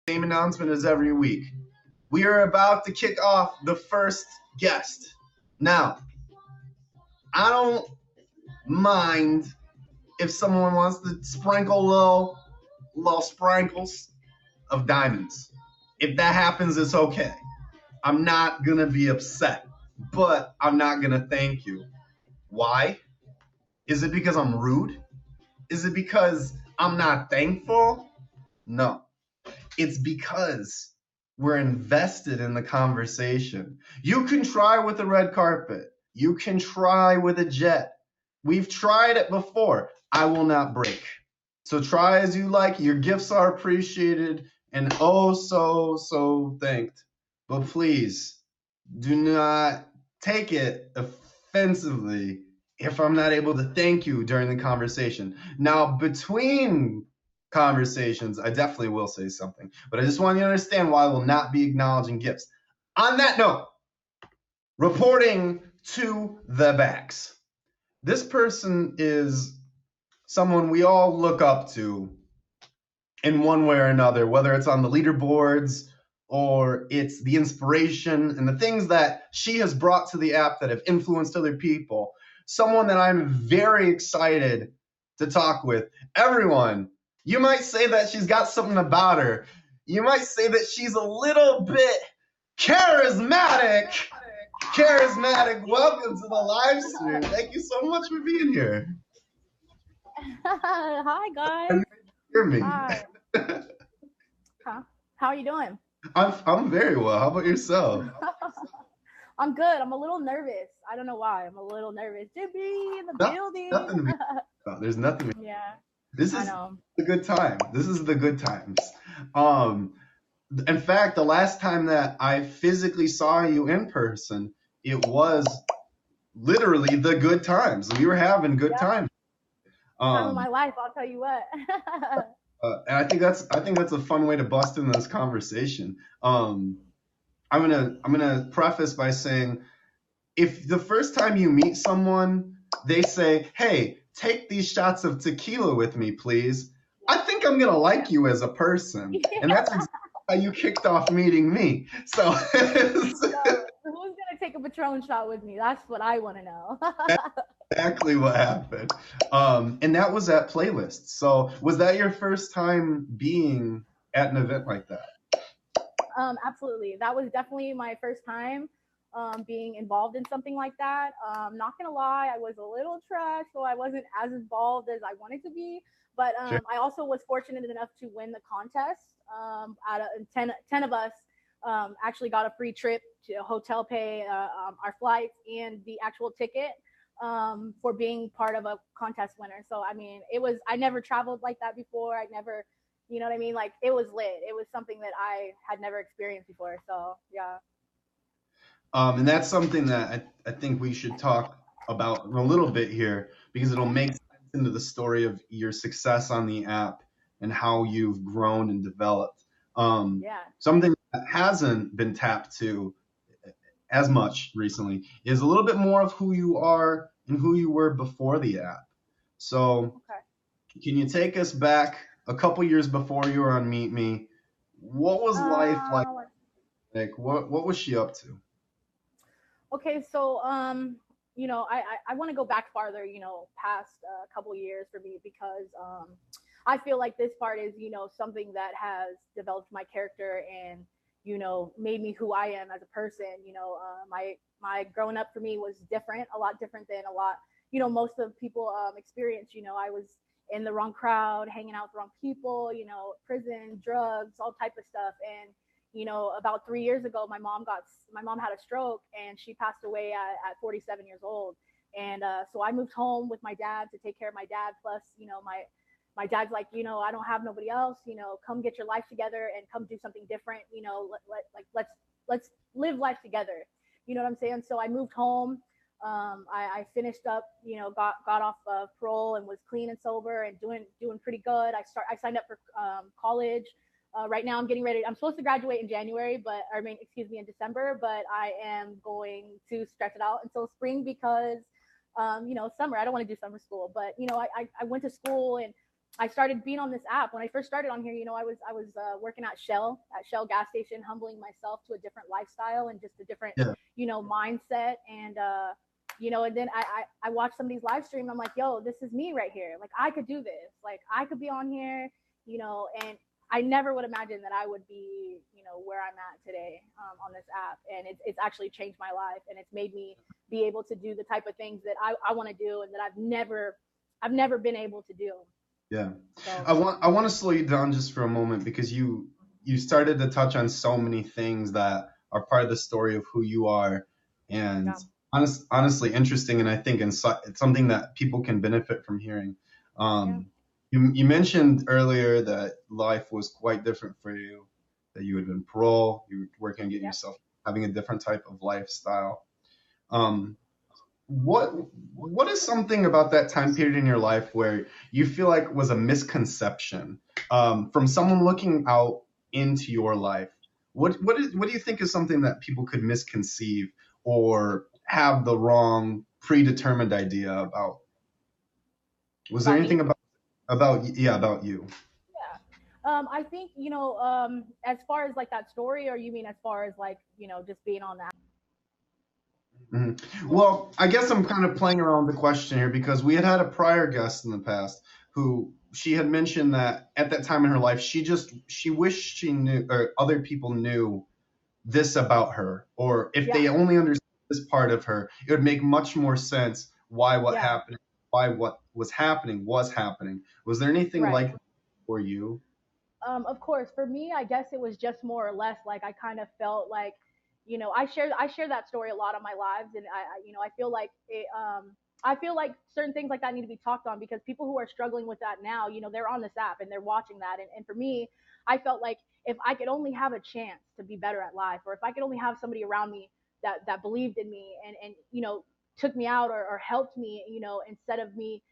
Same announcement as every week. We are about to kick off the first guest. Now, I don't mind if someone wants to sprinkle little sprinkles of diamonds. If that happens, it's okay. I'm not gonna be upset, but I'm not gonna thank you. Why? Is it because I'm rude? Is it because I'm not thankful? No. It's because we're invested in the conversation. You can try with a red carpet. You can try with a jet. We've tried it before. I will not break. So try as you like. Your gifts are appreciated and oh so thanked. But please do not take it offensively if I'm not able to thank you during the conversation. Now, between conversations, I definitely will say something, but I just want you to understand why I will not be acknowledging gifts. On that note, reporting to the backs. This person is someone we all look up to in one way or another, whether it's on the leaderboards or it's the inspiration and the things that she has brought to the app that have influenced other people. Someone that I'm very excited to talk with. Everyone, you might say that she's got something about her. You might say that she's a little bit charismatic. Charismatic, welcome to the live stream. Thank you so much for being here. Hi Can guys. you hear me? Hi. Huh? How are you doing? I'm very well. How about yourself? I'm good. I'm a little nervous. I don't know why. I'm a little nervous to be in the Nothing, nothing building. to be about. There's nothing. Yeah, This I is know. a good time. This is the good times. Um, in fact, the last time that I physically saw you in person, it was literally the good times. We were having good Yep. times. Time of Um, my life, I'll tell you what. and I think that's a fun way to bust into this conversation. I'm gonna preface by saying if the first time you meet someone, they say, "Hey, take these shots of tequila with me, please." I think I'm gonna like you as a person, and that's Yeah. exactly how you kicked off meeting me. So So who's gonna take a Patron shot with me? That's what I want to know. that's exactly what happened. And that was at Playlist. So was that your first time being at an event like that? Absolutely. That was definitely my first time being involved in something like that. Not gonna lie, I was a little trash, so I wasn't as involved as I wanted to be. But Sure. I also was fortunate enough to win the contest. Out of 10 of us actually got a free trip to hotel pay, our flights, and the actual ticket for being part of a contest winner. So I mean, I never traveled like that before. I never, you know what I mean? Like it was lit. It was something that I had never experienced before. So yeah. And that's something that I think we should talk about a little bit here because it'll make sense into the story of your success on the app and how you've grown and developed. Yeah. Something that hasn't been tapped to as much recently is a little bit more of who you are and who you were before the app. So, Okay. can you take us back a couple years before you were on Meet Me? What was life like? Uh, What was she up to? okay. So I want to go back farther. Past a couple years for me because I feel like this part is something that has developed my character and made me who I am as a person. My growing up for me was different, a lot different than a lot most of people experience. I was in the wrong crowd, hanging out with the wrong people, prison, drugs, all type of stuff. And about 3 years ago, my mom had a stroke and she passed away at 47 years old. And so I moved home with my dad to take care of my dad. Plus, my dad's like, I don't have nobody else. Come get your life together and come do something different. Let's live life together. You know what I'm saying? So I moved home. I finished up, got off of parole and was clean and sober and doing pretty good. I signed up for college. Right now, I'm getting ready. I'm supposed to graduate in January, excuse me, in December, but I am going to stretch it out until spring because, summer. I don't want to do summer school, but I went to school and I started being on this app. When I first started on here, I was working at Shell gas station, humbling myself to a different lifestyle and just a different, Yeah. mindset. And and then I watched somebody's live stream. I'm like, yo, this is me right here. Like I could do this. Like I could be on here, and I never would imagine that I would be, where I'm at today on this app. And it's actually changed my life, and it's made me be able to do the type of things that I want to do and that I've never been able to do. Yeah. So I want to slow you down just for a moment because you started to touch on so many things that are part of the story of who you are, and yeah, honestly interesting, and I think it's something that people can benefit from hearing. yeah, You mentioned earlier that life was quite different for you, that you had been parole, you were working on getting yeah. yourself having a different type of lifestyle. Um, what what is something about that time period in your life where you feel like was a misconception from someone looking out into your life? What do you think is something that people could misconceive or have the wrong predetermined idea about? Was there About me. anything about you? Yeah. I think, as far as like that story, or you mean as far as like, just being on that? Mhm. Well, I guess I'm kind of playing around with the question here because we had a prior guest in the past who she had mentioned that at that time in her life she wished she knew or other people knew this about her, or if Yeah, they only understood this part of her, it would make much more sense yeah, why what was happening. Was there anything right. like that for you? Of course, for me, I guess it was just more or less like I kind of felt like, I share that story a lot on my lives, and I feel like I feel like certain things like that need to be talked on because people who are struggling with that now, they're on this app and they're watching that, and for me, I felt like if I could only have a chance to be better at life, or if I could only have somebody around me that believed in me and took me out or helped me, instead of me,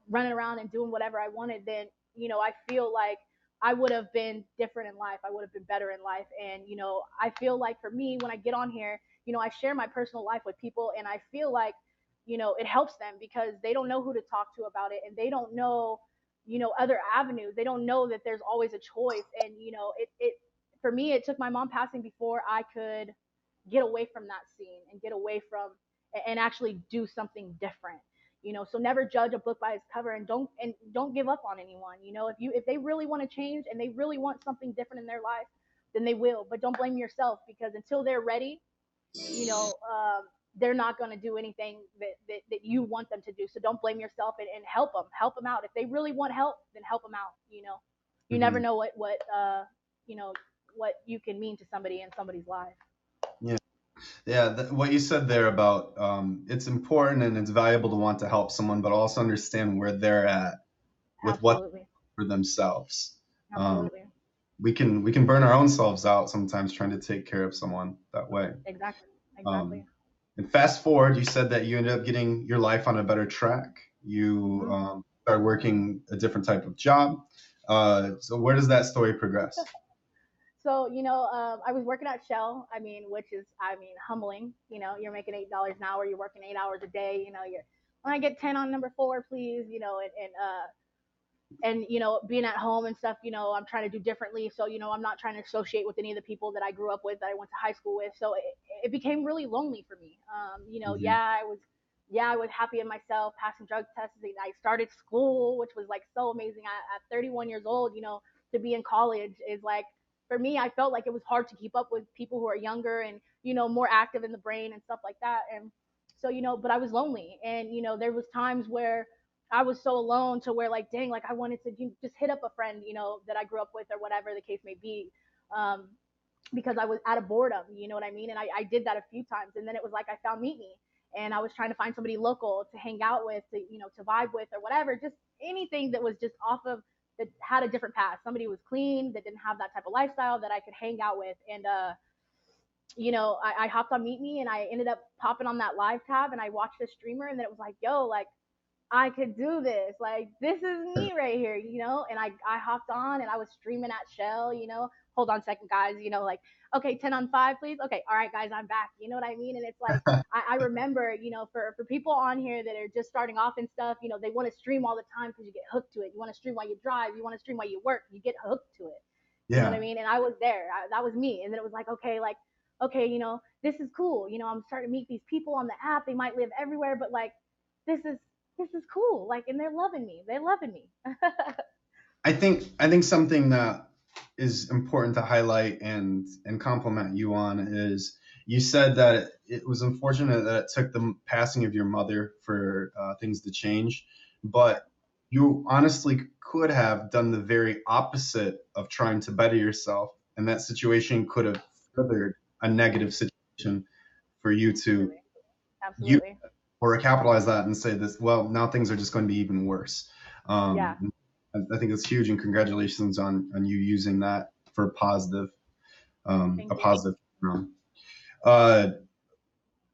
running around and doing whatever I wanted, then I feel like I would have been different in life. I would have been better in life. And, I feel like for me, when I get on here, I share my personal life with people, and I feel like, it helps them because they don't know who to talk to about it, and they don't know, other avenues. They don't know that there's always a choice. And, for me, it took my mom passing before I could get away from that scene and get away from and actually do something different. So never judge a book by its cover, and don't give up on anyone. If they really want to change and they really want something different in their life, then they will. But don't blame yourself because until they're ready, you know they're not going to do anything that you want them to do. So don't blame yourself, and help them out. If they really want help, then help them out. You never Hmm. know you know what you can mean to somebody in somebody's life. Yeah. Yeah, what you said there about it's important and it's valuable to want to help someone, but also understand where they're at with what Absolutely. for themselves. Um, Absolutely. we can burn our own selves out sometimes trying to take care of someone that way. Exactly. Um, Exactly. and fast forward, you said that you ended up getting your life on a better track. You Hmm. started working a different type of job. So where does that story progress? So, I was working at Shell. I mean, which is, humbling. You're making $8 an hour. You're working 8 hours a day. You're when I get 10 on number four, please. And being at home and stuff. I'm trying to do differently. So, I'm not trying to associate with any of the people that I grew up with, that I went to high school with. So it became really lonely for me. Hmm. Yeah, I was happy in myself, passing drug tests. And I started school, which was like so amazing. At 31 years old, to be in college is like, for me, I felt like it was hard to keep up with people who are younger and, more active in the brain and stuff like that. And so, but I was lonely. And, there was times where I was so alone to where like, dang, like I wanted to just hit up a friend, that I grew up with or whatever the case may be. Um, because I was out of boredom, you know what I mean? And I did that a few times. And then it was like I found Meet Me, and I was trying to find somebody local to hang out with, to vibe with or whatever, just anything that was just off of that had a different path. Somebody who was clean, that didn't have that type of lifestyle that I could hang out with. And I hopped on Meet Me, and I ended up popping on that live tab, and I watched a streamer, and then it was like, yo, like I could do this. Like this is me right here. And I hopped on, and I was streaming at Shell, hold on a second, guys, like, okay, 10 on 5, please. Okay, all right, guys, I'm back. You know what I mean? And it's like, I remember, for people on here that are just starting off and stuff, they want to stream all the time because you get hooked to it. You want to stream while you drive. You want to stream while you work. You get hooked to it. You know what I Yeah. mean? And I was there. That was me. And then it was like, okay, this is cool. I'm starting to meet these people on the app. They might live everywhere, but like, this is this is cool. Like, and they're loving me. They're loving me. I think something that is important to highlight and compliment you on is you said that it was unfortunate that it took the passing of your mother for things to change, Yep. but you honestly could have done the very opposite of trying to better yourself, and that situation could have furthered a negative situation for you to Absolutely. use Absolutely. or capitalize that and say this. Well, now things are just going to be even worse. Yeah. I think it's huge, and congratulations on you using that for a Thank you. positive. Um, uh,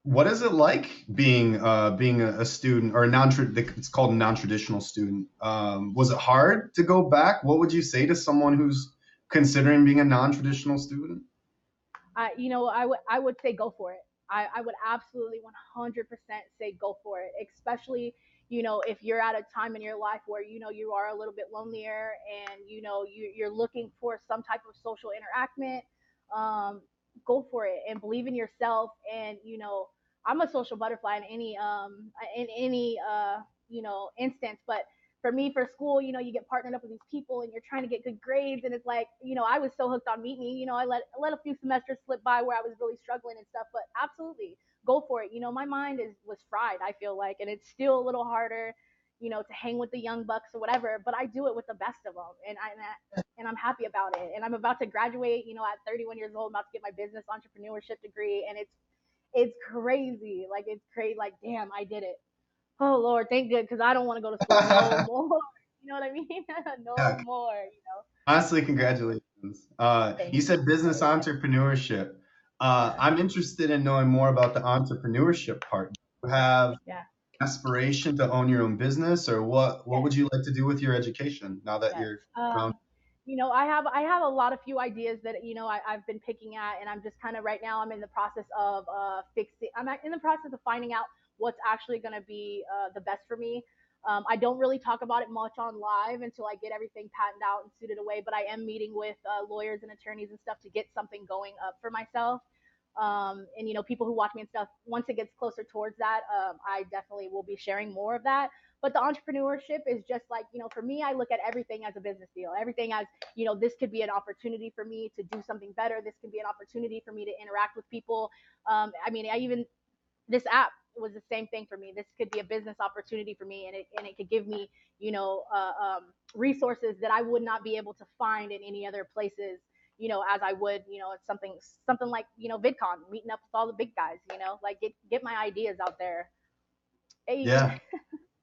what is it like being a student or a non it's called a non-traditional student? Was it hard to go back? What would you say to someone who's considering being a non-traditional student? I would say go for it. I would absolutely 100% say go for it, especially if you're at a time in your life where you are a little bit lonelier and you're looking for some type of social interaction. Um, Go for it and believe in yourself. And I'm a social butterfly in any instance, but for me, for school, you get partnered up with these people and you're trying to get good grades. And it's like, I was so hooked on Meet Me. I let a few semesters slip by where I was really struggling and stuff, but absolutely go for it. My mind was fried, I feel like, and it's still a little harder, to hang with the young bucks or whatever, but I do it with the best of them. And I'm happy about it. And I'm about to graduate, at 31 years old, I'm about to get my business entrepreneurship degree. And it's crazy. Like, it's crazy. Like, damn, I did it. Oh Lord, thank good, because I don't want to go to school no more. You know what I mean? No Yeah, more. honestly, So congratulations. You thank you. said business entrepreneurship. I'm interested in knowing more about the entrepreneurship part. Do you have Yeah. aspiration to own your own business, or what Yes. would you like to do with your education now that Yes. you're around? I have a lot of few ideas that I've been picking at, and I'm just kind of right now I'm in the process of fixing. In the process of finding out what's actually going to be the best for me. I don't really talk about it much on live until I get everything patented out and suited away. But I am meeting with lawyers and attorneys and stuff to get something going up for myself. And people who watch me and stuff. Once it gets closer towards that, I definitely will be sharing more of that. But the entrepreneurship is just like, for me, I look at everything as a business deal. Everything as, this could be an opportunity for me to do something better. This could be an opportunity for me to interact with people. I mean, this app was the same thing for me. This could be a business opportunity for me, and it could give me, resources that I would not be able to find in any other places. As I would, it's something like VidCon, meeting up with all the big guys. Like get my ideas out there. Hey, Yeah,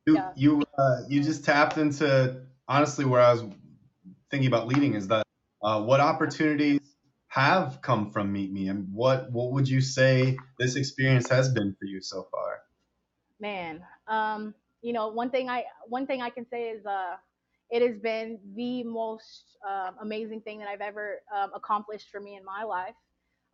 you yeah, you you just tapped into honestly where I was thinking about leading is that what opportunities have come from Meet Me, and what would you say this experience has been for you so far? man. One thing I can say is it has been the most amazing thing that I've ever accomplished for me in my life.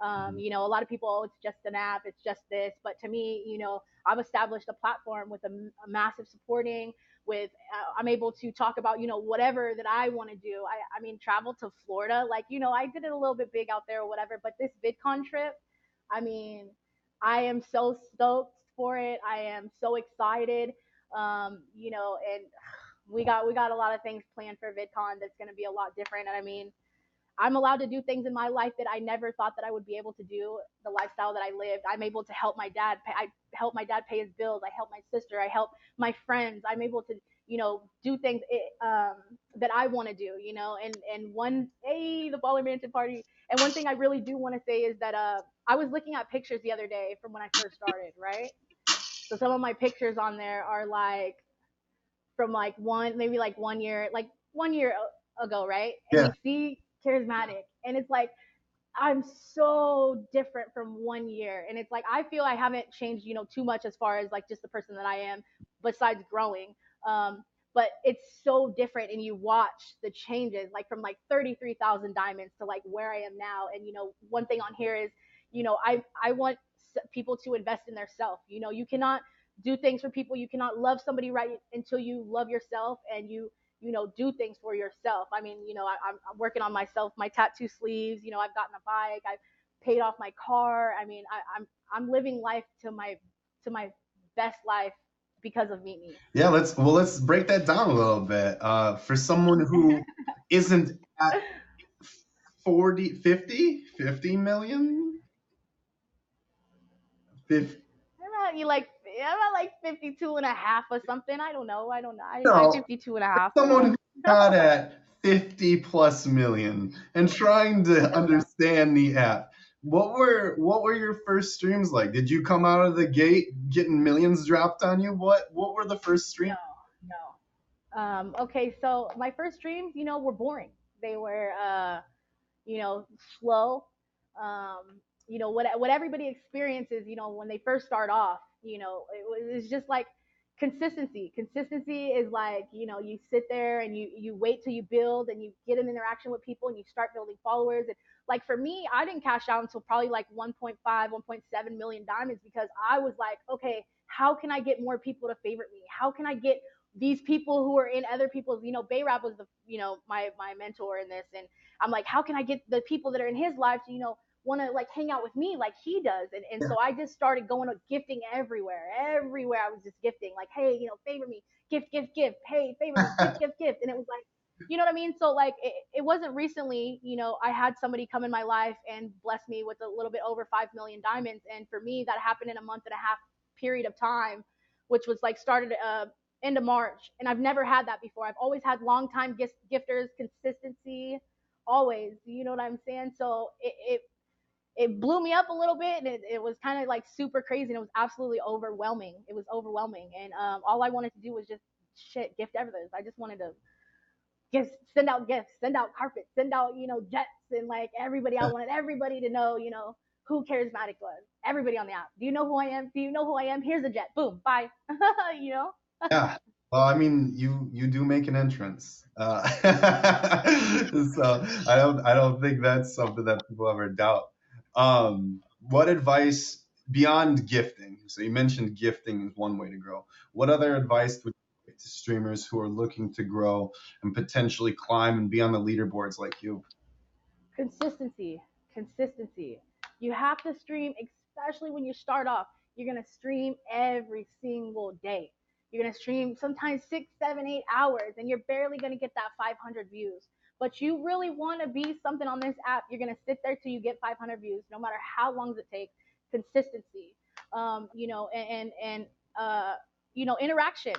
Mhm. A lot of people, oh, it's just an app, it's just this, but to me, I've established a platform with a massive supporting. With I'm able to talk about whatever that I want to do. I mean, travel to Florida, like I did it a little bit big out there or whatever, but this VidCon trip, I mean, I am so stoked for it. I am so excited. And we got a lot of things planned for VidCon that's going to be a lot different. And I mean, I'm allowed to do things in my life that I never thought that I would be able to do. The lifestyle that I lived, I'm able to help my dad. I help my dad pay his bills. I help my sister. I help my friends. I'm able to, do things that I want to do. And the Baller Mansion party. And one thing I really do want to say is that I was looking at pictures the other day from when I first started, right? So some of my pictures on there are like from like maybe like 1 year, ago, right? And Yeah, you see charismatic, and it's like I'm so different from 1 year, and it's like I feel I haven't changed, too much as far as like just the person that I am, besides growing. Um, but it's so different, and you watch the changes, like from like 33,000 diamonds to like where I am now. And one thing on here is, I want people to invest in their self. You cannot do things for people. You cannot love somebody right until you love yourself, and do things for yourself. I mean, I'm working on myself, my tattoo sleeves. I've gotten a bike. I've paid off my car. I mean, I'm living life to my best life because of Meet Me. Yeah, let's break that down a little bit. For someone who isn't at 40, 50 million, 50, I'm at like 52 and a half or something. I don't know. I don't know. I'm no, 52 and a half. Hold someone on. who's not at 50 plus million and trying to understand the app. What were your first streams like? Did you come out of the gate getting millions dropped on you? What were the first No, streams? no. Okay, so my first streams, were boring. They were, slow. What everybody experiences, when they first start off, it's just like consistency. Consistency is like, you sit there and you wait till you build and you get an interaction with people and you start building followers. And like for me, I didn't cash out until probably like 1.5, 1.7 million diamonds, because I was like, okay, how can I get more people to favorite me? How can I get these people who are in other people's, Bayrab was my mentor in this. And I'm like, how can I get the people that are in his life to, want to like hang out with me like he does? And so I just started going to gifting everywhere. Everywhere I was just gifting, like, hey, favor me, gift, gift, gift. Hey, favor me, gift, gift, gift. And it was like, you know what I mean? So like it wasn't recently, I had somebody come in my life and bless me with a little bit over 5 million diamonds. And for me, that happened in a month and a half period of time, which was like started end of March. And I've never had that before. I've always had long time gifters, consistency, always. You know what I'm saying? So it blew me up a little bit, and it was kind of like super crazy, and it was absolutely overwhelming. It was overwhelming, and all I wanted to do was just gift everything. I just wanted to send out gifts, send out carpets, send out jets, and like everybody. I wanted everybody to know who charismatic was. Everybody on the app. Do you know who I am? Do you know who I am? Here's a jet. Boom. Bye. you know. Yeah. Well, I mean, you do make an entrance, so I don't think that's something that people ever doubt. What advice beyond gifting? So you mentioned gifting is one way to grow. What other Yeah. advice would you give to streamers who are looking to grow and potentially climb and be on the leaderboards like you? Consistency. Consistency. You have to stream, especially when you start off. You're going to stream every single day. You're going to stream sometimes 6, 7, 8 hours, and you're barely going to get that 500 views. But you really want to be something on this app. You're going to sit there till you get 500 views, no matter how long it takes. Consistency. And interaction.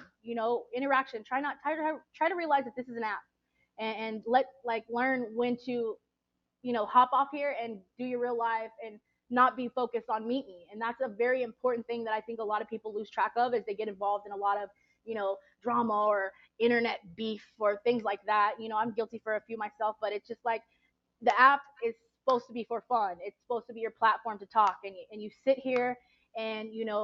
Interaction. Try to realize that this is an app, and let like learn when to hop off here and do your real life and not be focused on Meet Me. And that's a very important thing that I think a lot of people lose track of, as they get involved in a lot of, drama or internet beef or things like that. I'm guilty for a few myself, but it's just like the app is supposed to be for fun. It's supposed to be your platform to talk, and you sit here and you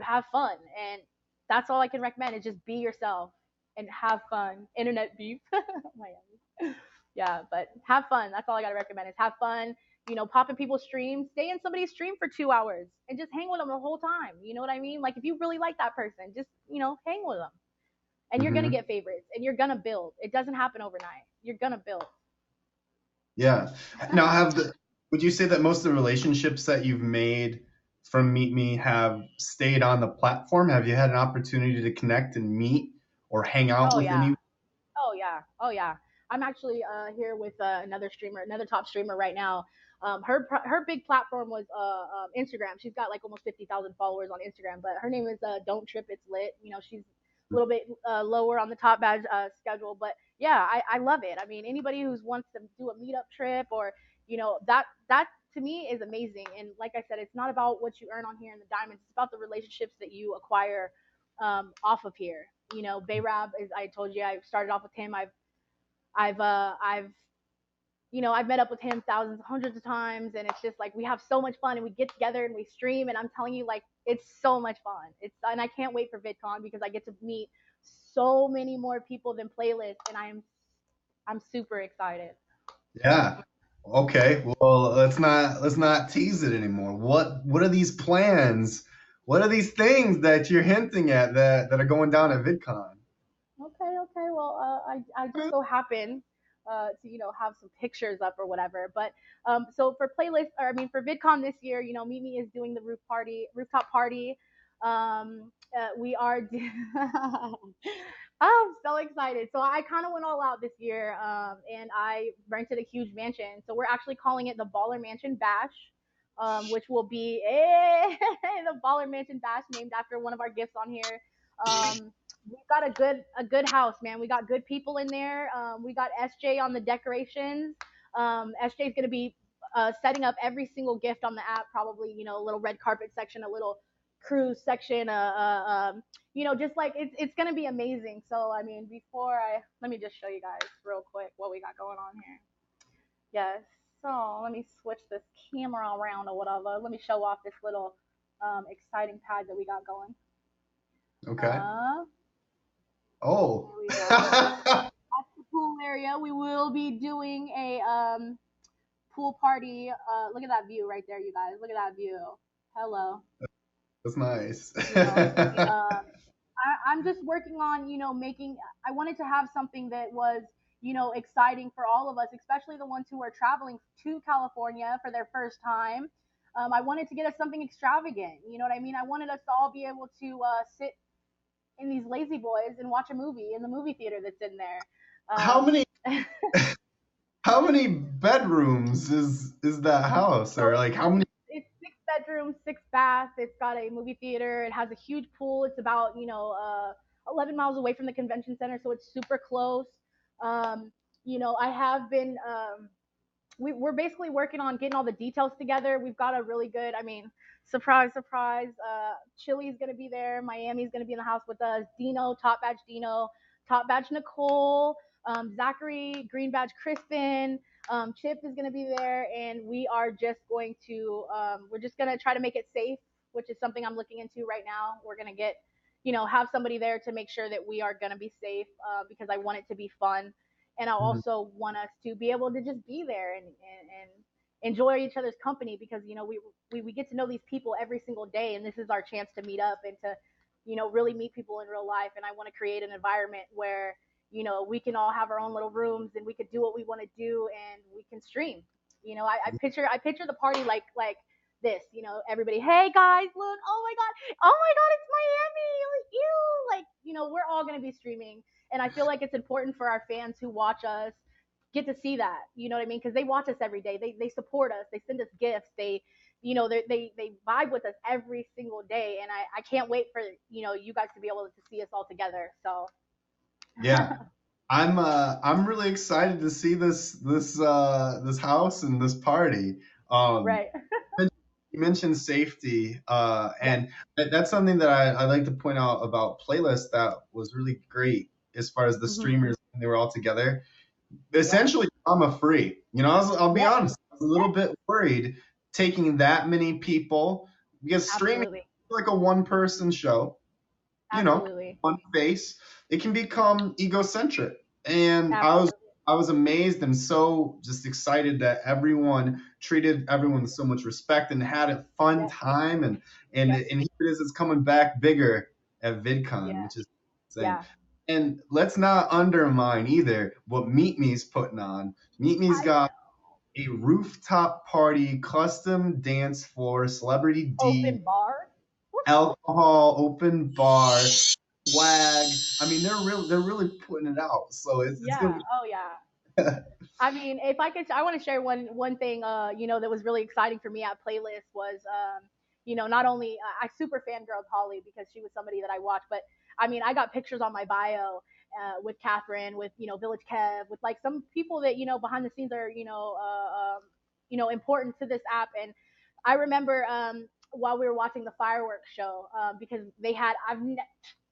have fun. And that's all I can recommend, is just be yourself and have fun. Internet beef. Oh my God. Yeah, but have fun. That's all I gotta recommend, is have fun. Pop in people's streams, stay in somebody's stream for 2 hours and just hang with them the whole time. You know what I mean? Like if you really like that person, just hang with them, and you're gonna Hmm. get favorites, and you're gonna build. It doesn't happen overnight. You're gonna build. Yeah. Now, would you say that most of the relationships that you've made from Meet Me have stayed on the platform? Have you had an opportunity to connect and meet or hang out Oh with yeah. any? Oh yeah. Oh yeah. I'm actually here with another streamer, another top streamer right now. Her big platform was Instagram. She's got like almost 50,000 followers on Instagram, but her name is Don't Trip It's Lit. She's a little bit lower on the top badge schedule, but yeah, I love it. I mean, anybody who wants to do a meetup trip, or that to me is amazing. And like I said, it's not about what you earn on here in the diamonds. It's about the relationships that you acquire off of here. Bayrab, as I told you, I started off with him. I've met up with him thousands, hundreds of times, and it's just like we have so much fun, and we get together and we stream, and I'm telling you, like it's so much fun. And I can't wait for VidCon, because I get to meet so many more people than playlists, and I'm super excited. Yeah. Okay. Well, let's not tease it anymore. What are these plans? What are these things that you're hinting at that are going down at VidCon? Okay, okay. Well, I just so happen to have some pictures up or whatever. But so for playlist, or I mean for VidCon this year, Mimi is doing the rooftop party. We are. I'm so excited. So I kind of went all out this year, and I rented a huge mansion. So we're actually calling it the Baller Mansion Bash. Which will be the Baller Mansion Bash, named after one of our gifts on here. We've got a good house, man. We got good people in there. We got SJ on the decorations. SJ is gonna be setting up every single gift on the app. Probably, a little red carpet section, a little cruise section. Just like it's gonna be amazing. So I mean, before I let me just show you guys real quick what we got going on here. Yes. So let me switch this camera around or whatever. Let me show off this little exciting pad that we got going. Okay. Uh, Oh. there we go. That's the pool area. We will be doing a pool party. Look at that view right there, you guys. Look at that view. Hello. That's nice. I'm just working on, making. I wanted to have something that was, exciting for all of us, especially the ones who are traveling to California for their first time. I wanted to get us something extravagant. You know what I mean? I wanted us to all be able to sit in these lazy boys and watch a movie in the movie theater that's in there. How many So how many bedrooms is that house, or like how many? it's 6 bedrooms, 6 baths. It's got a movie theater. It has a huge pool. It's about 11 miles away from the convention center, so it's super close. Um, I have been. We're basically working on getting all the details together. We've got a really good. I mean, surprise, surprise. Chili's gonna be there. Miami's gonna be in the house with us. Dino, Top Badge Nicole, Zachary, Green Badge Crispin. Chip is going to be there, and we are just going to we're just going to try to make it safe, which is something I'm looking into right now. We're going to get have somebody there to make sure that we are going to be safe, because I want it to be fun, and I Mhm. also want us to be able to just be there and enjoy each other's company, because we get to know these people every single day, and this is our chance to meet up and to really meet people in real life. And I want to create an environment where we can all have our own little rooms and we could do what we want to do and we can stream. I picture the party like this. Everybody, hey guys, look, oh my god, it's Miami, like you, like we're all gonna be streaming, and I feel like it's important for our fans who watch us get to see that. You know what I mean? Because they watch us every day. They support us. They send us gifts. They vibe with us every single day, and I can't wait for you guys to be able to see us all together. So Yeah. I'm really excited to see this house and this party. Um, right. you mentioned safety, Yes. and that's something that I like to point out about playlists that was really great as far as the Hmm. streamers when they were all together. Yes. Essentially, drama free. I'll be Yes. honest, I was a little Yes. bit worried taking that many people because streaming is Absolutely. like a one person show, you know, Absolutely. one face, it can become egocentric. And Absolutely. I was amazed and so just excited that everyone treated everyone with so much respect and had a fun Yes. time. Yes. And here it is, it's coming back bigger at VidCon, Yeah. which is insane. Yeah. And let's not undermine either what Meet Me's putting on. Meet Me's I got a rooftop party, custom dance floor, celebrity D, open bar. alcohol, open bar, swag. I mean, they're really putting it out. So it's Yeah. gonna be. Oh yeah. I mean, if I could, I want to share one thing. That was really exciting for me at Playlist was, not only I super fangirled Holly because she was somebody that I watched, but I mean, I got pictures on my bio with Catherine, with Village Kev, with like some people that behind the scenes are important to this app. And I remember while we were watching the fireworks show, because they had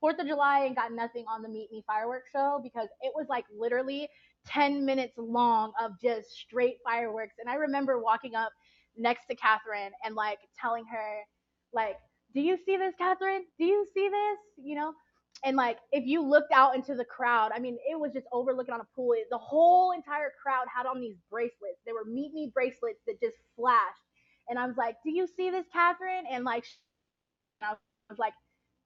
4th of July and got nothing on the Meet Me fireworks show because it was like literally 10 minutes long of just straight fireworks. And I remember walking up next to Catherine and like telling her, like, do you see this, Catherine? Do you see this? And like if you looked out into the crowd, I mean, it was just overlooking on a pool. The whole entire crowd had on these bracelets. They were meet me bracelets that just flashed. And I was like, "Do you see this, Catherine?" And like, I was like,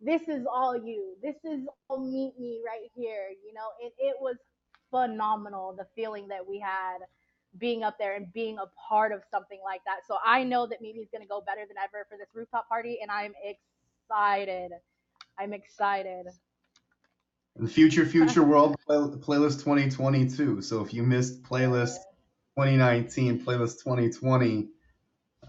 "This is all you. This is all meet me right here." You know, and it was phenomenal, the feeling that we had being up there and being a part of something like that. So I know that Meet Me is going to go better than ever for this rooftop party, and I'm excited. I'm excited. And future world playlist 2022. So if you missed playlist 2019, playlist 2020,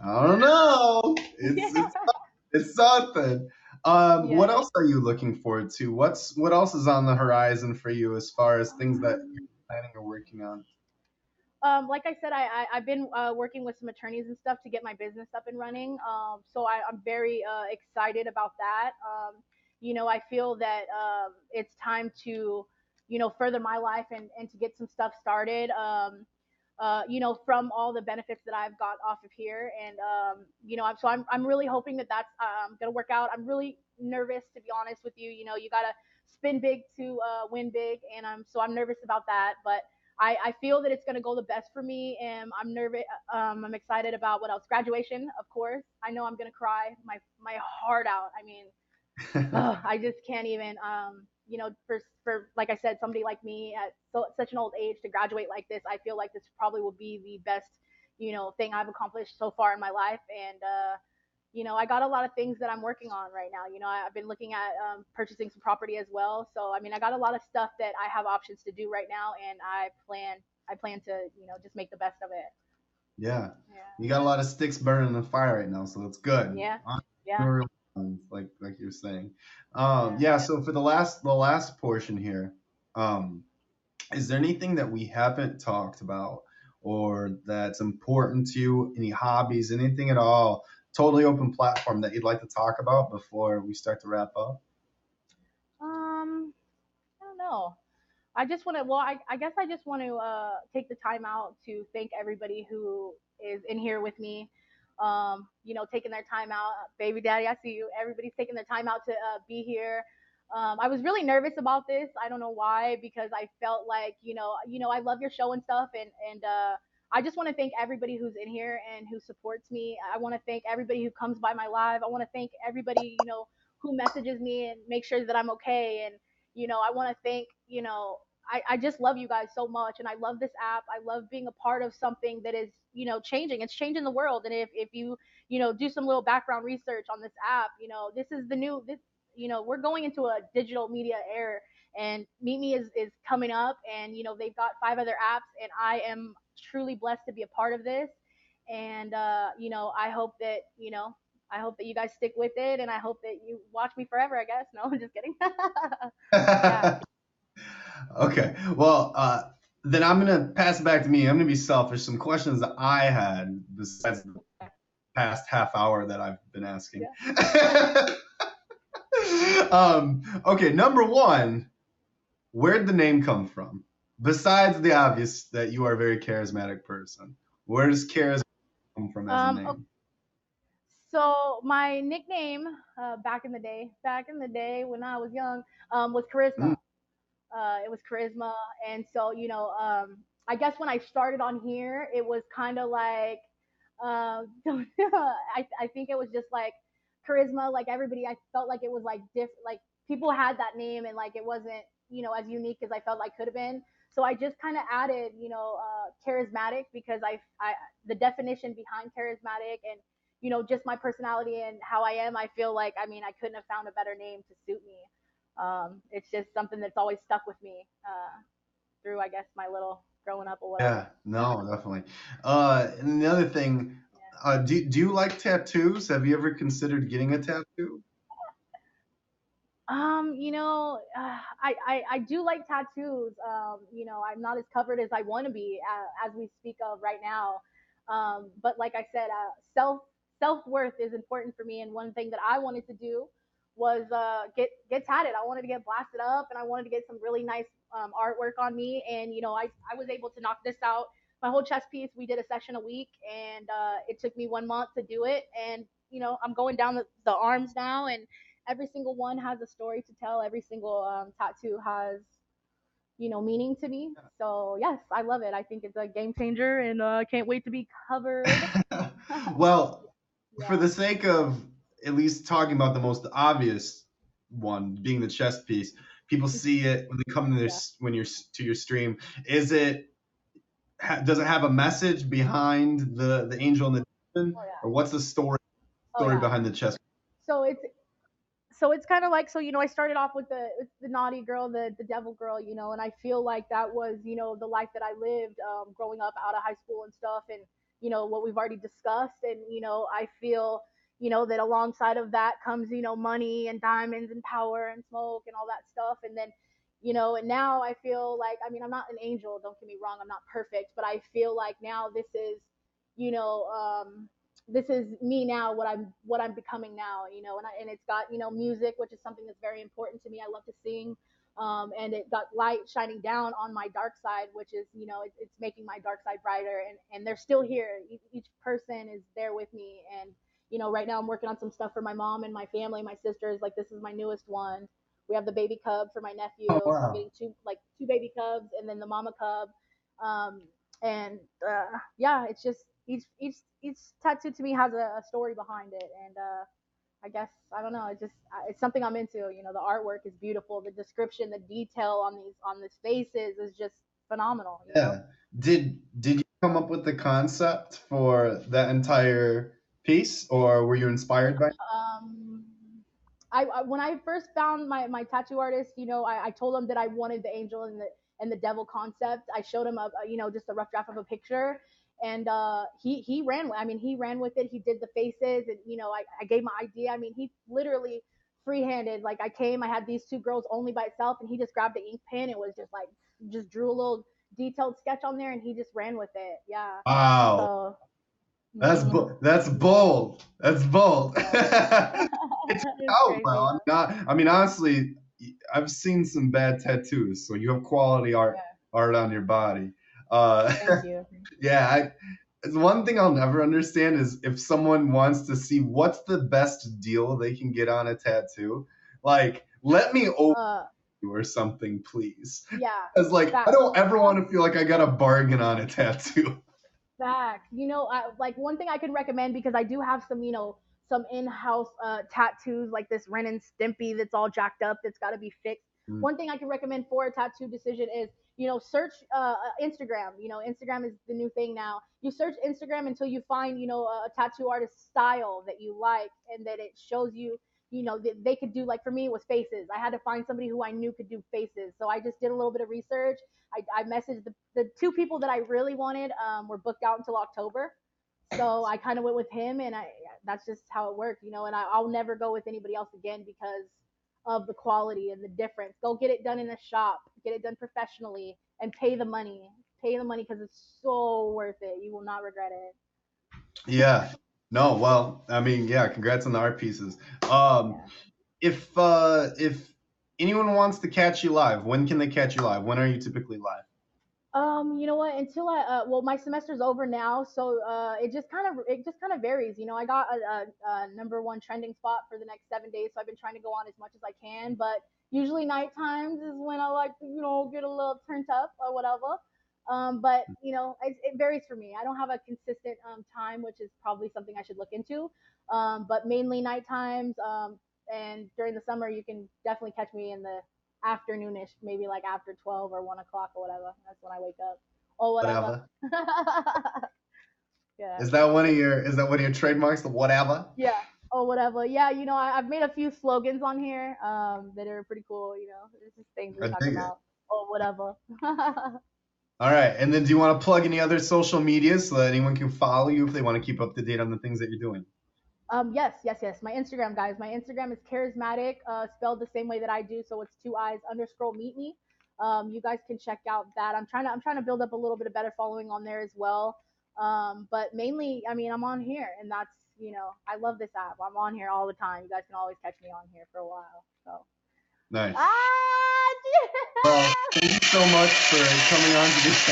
I don't know. It's something. What Yeah. else are you looking forward to? What else is on the horizon for you as far as things that you're planning or working on? Like I said, I've been working with some attorneys and stuff to get my business up and running. So I'm very excited about that. I feel that it's time to, further my life and to get some stuff started. From all the benefits that I've got off of here, and I'm really hoping that that's gonna work out. I'm really nervous, to be honest with you. You gotta spin big to win big, and I'm nervous about that, but I feel that it's going to go the best for me, and I'm nervous. I'm excited about what else. Graduation, of course. I know I'm going to cry my heart out. I mean, I just can't even. For like I said, somebody like me at such an old age to graduate like this, I feel like this probably will be the best, thing I've accomplished so far in my life, and I got a lot of things that I'm working on right now. I've been looking at purchasing some property as well. So I mean, I got a lot of stuff that I have options to do right now, and I plan to just make the best of it. Yeah, Yeah. you got a lot of sticks burning in the fire right now, so that's good. Yeah. Yeah. Entrepreneurial ones, like you're saying. Yeah. Yeah. So for the last portion here, um, is there anything that we haven't talked about or that's important to you? Any hobbies, anything at all? Totally open platform that you'd like to talk about before we start to wrap up. I don't know. I just want to. Well, I guess I just want to take the time out to thank everybody who is in here with me. Taking their time out. Baby daddy, I see you. Everybody's taking their time out to be here. I was really nervous about this. I don't know why, because I felt like I love your show and stuff, and I just want to thank everybody who's in here and who supports me. I want to thank everybody who comes by my live. I want to thank everybody who messages me and makes sure that I'm okay. And I want to thank I just love you guys so much, and I love this app. I love being a part of something that is changing. It's changing the world, and if you do some little background research on this app, this is the new this we're going into a digital media era, and Meet Me is coming up, and they've got 5 other apps, and I am truly blessed to be a part of this. And I hope that you guys stick with it, and I hope that you watch me forever. I guess. No, I'm just kidding. Yeah. Okay. Well, then I'm gonna pass it back to me. I'm gonna be selfish. Some questions that I had besides the past half hour that I've been asking. Yeah. Okay. Number one, where'd the name come from? Besides the obvious that you are a very charismatic person, where does charisma come from as a Okay, name? so my nickname back in the day when I was young, was Charisma. Mm, It was Charisma, and so I guess when I started on here, it was kind of like, I think it was just like Charisma. Like everybody, I felt like it was like like people had that name, and like it wasn't as unique as I felt like could have been. So I just kind of added charismatic, because I the definition behind charismatic, and just my personality and how I am. I feel like, I mean, I couldn't have found a better name to suit me. It's just something that's always stuck with me through, I guess, my little growing up or yeah. whatever. No, definitely. And the other thing, do you like tattoos? Have you ever considered getting a tattoo? I do like tattoos. I'm not as covered as I want to be, as we speak of right now. But like I said, self worth is important for me, and one thing that I wanted to do was get tatted. I wanted to get blasted up, and I wanted to get some really nice artwork on me. And I was able to knock this out. My whole chest piece. We did a session a week, and it took me 1 month to do it. And I'm going down the arms now, and every single one has a story to tell. Every single tattoo has, meaning to me. So yes, I love it. I think it's a game changer, and can't wait to be covered. Well, for Yeah. the sake of at least talking about the most obvious one, being the chest piece, people see it when they come to Yeah. when you're to your stream. Is it does it have a message behind the angel and the demon, Oh or yeah. what's the Oh story yeah. behind the chest? So it's kind of like, I started off with the naughty girl, the devil girl, and I feel like that was, the life that I lived, growing up out of high school and stuff, and what we've already discussed, and I feel, that alongside of that comes, money and diamonds and power and smoke and all that stuff, and then and now I feel like, I mean, I'm not an angel, don't get me wrong, I'm not perfect, but I feel like now this is, you know this is me now, what I'm becoming now, and it's got, music, which is something that's very important to me. I love to sing, and it got light shining down on my dark side, which is, it's making my dark side brighter, and they're still here. Each person is there with me, and right now I'm working on some stuff for my mom and my family, my sisters. Like, this is my newest one. We have the baby cub for my nephew, Oh so I'm wow. getting two baby cubs, and then the mama cub. Um, and yeah, it's just each tattoo to me has a story behind it, and I guess, I don't know, it's something I'm into. The artwork is beautiful, the description, the detail on these faces is just phenomenal. Yeah. Did you come up with the concept for that entire piece, or were you inspired by? um I when I first found my tattoo artist, I told him that I wanted the angel and the devil concept. I showed him just a rough draft of a picture, and he ran with. I mean, he ran with it. He did the faces, and I gave my idea. I mean, he literally freehanded. Like, I came, I had these two girls only by itself, and he just grabbed the ink pen. It was just like, just drew a little detailed sketch on there, and he just ran with it. Yeah. Wow. So. That's bold. That's bold. Yeah. It's It's out crazy. well. I mean, honestly, I've seen some bad tattoos, so you have quality Yeah. art on your body. Uh, Thank you. yeah, it's one thing I'll never understand is if someone wants to see what's the best deal they can get on a tattoo. Like, let me over Uh, you or something, please. yeah, Because like, I facts, don't ever want to feel like I got a bargain on a tattoo. facts. Like, one thing I could recommend, because I do have some, some in-house tattoos, like this Ren and Stimpy that's all jacked up, that's got to be fixed. One thing I can recommend for a tattoo decision is, search Instagram. Instagram is the new thing now. You search Instagram until you find, a tattoo artist style that you like, and that it shows you, that they could do. Like, for me, it was faces. I had to find somebody who I knew could do faces. So I just did a little bit of research. I messaged the two people that I really wanted, were booked out until October. So I kind of went with him, and that's just how it worked, and I'll never go with anybody else again because of the quality and the difference. Go get it done in a shop, get it done professionally, and pay the money. Pay the money, because it's so worth it. You will not regret it. Yeah. No, well, I mean, yeah, congrats on the art pieces. Um, Yeah. if anyone wants to catch you live, when can they catch you live? When are you typically live? You know what? Until well, my semester's over now, so it just kind of varies. I got a number one trending spot for the next 7 days, so I've been trying to go on as much as I can. But usually night times is when I like to, get a little turned up or whatever. But it varies for me. I don't have a consistent time, which is probably something I should look into. But mainly night times. And during the summer, you can definitely catch me in the afternoonish, maybe like after 12 or 1 o'clock or whatever. That's when I wake up or whatever. Whatever. Yeah, Is that one of your trademarks? The whatever. yeah, or whatever. Yeah, I've made a few slogans on here that are pretty cool. It's just things we I talk dig it. about or whatever. All right, and then do you want to plug any other social media so that anyone can follow you if they want to keep up to date on the things that you're doing? Yes, yes, yes. My Instagram, guys. My Instagram is charismatic, spelled the same way that I do. So it's two eyes underscore meet me. You guys can check out that. I'm trying to build up a little bit of better following on there as well. But mainly, I mean, I'm on here, and that's, I love this app. I'm on here all the time. You guys can always catch me on here for a while. So Nice. ah, Well, thank you so much for coming on to this.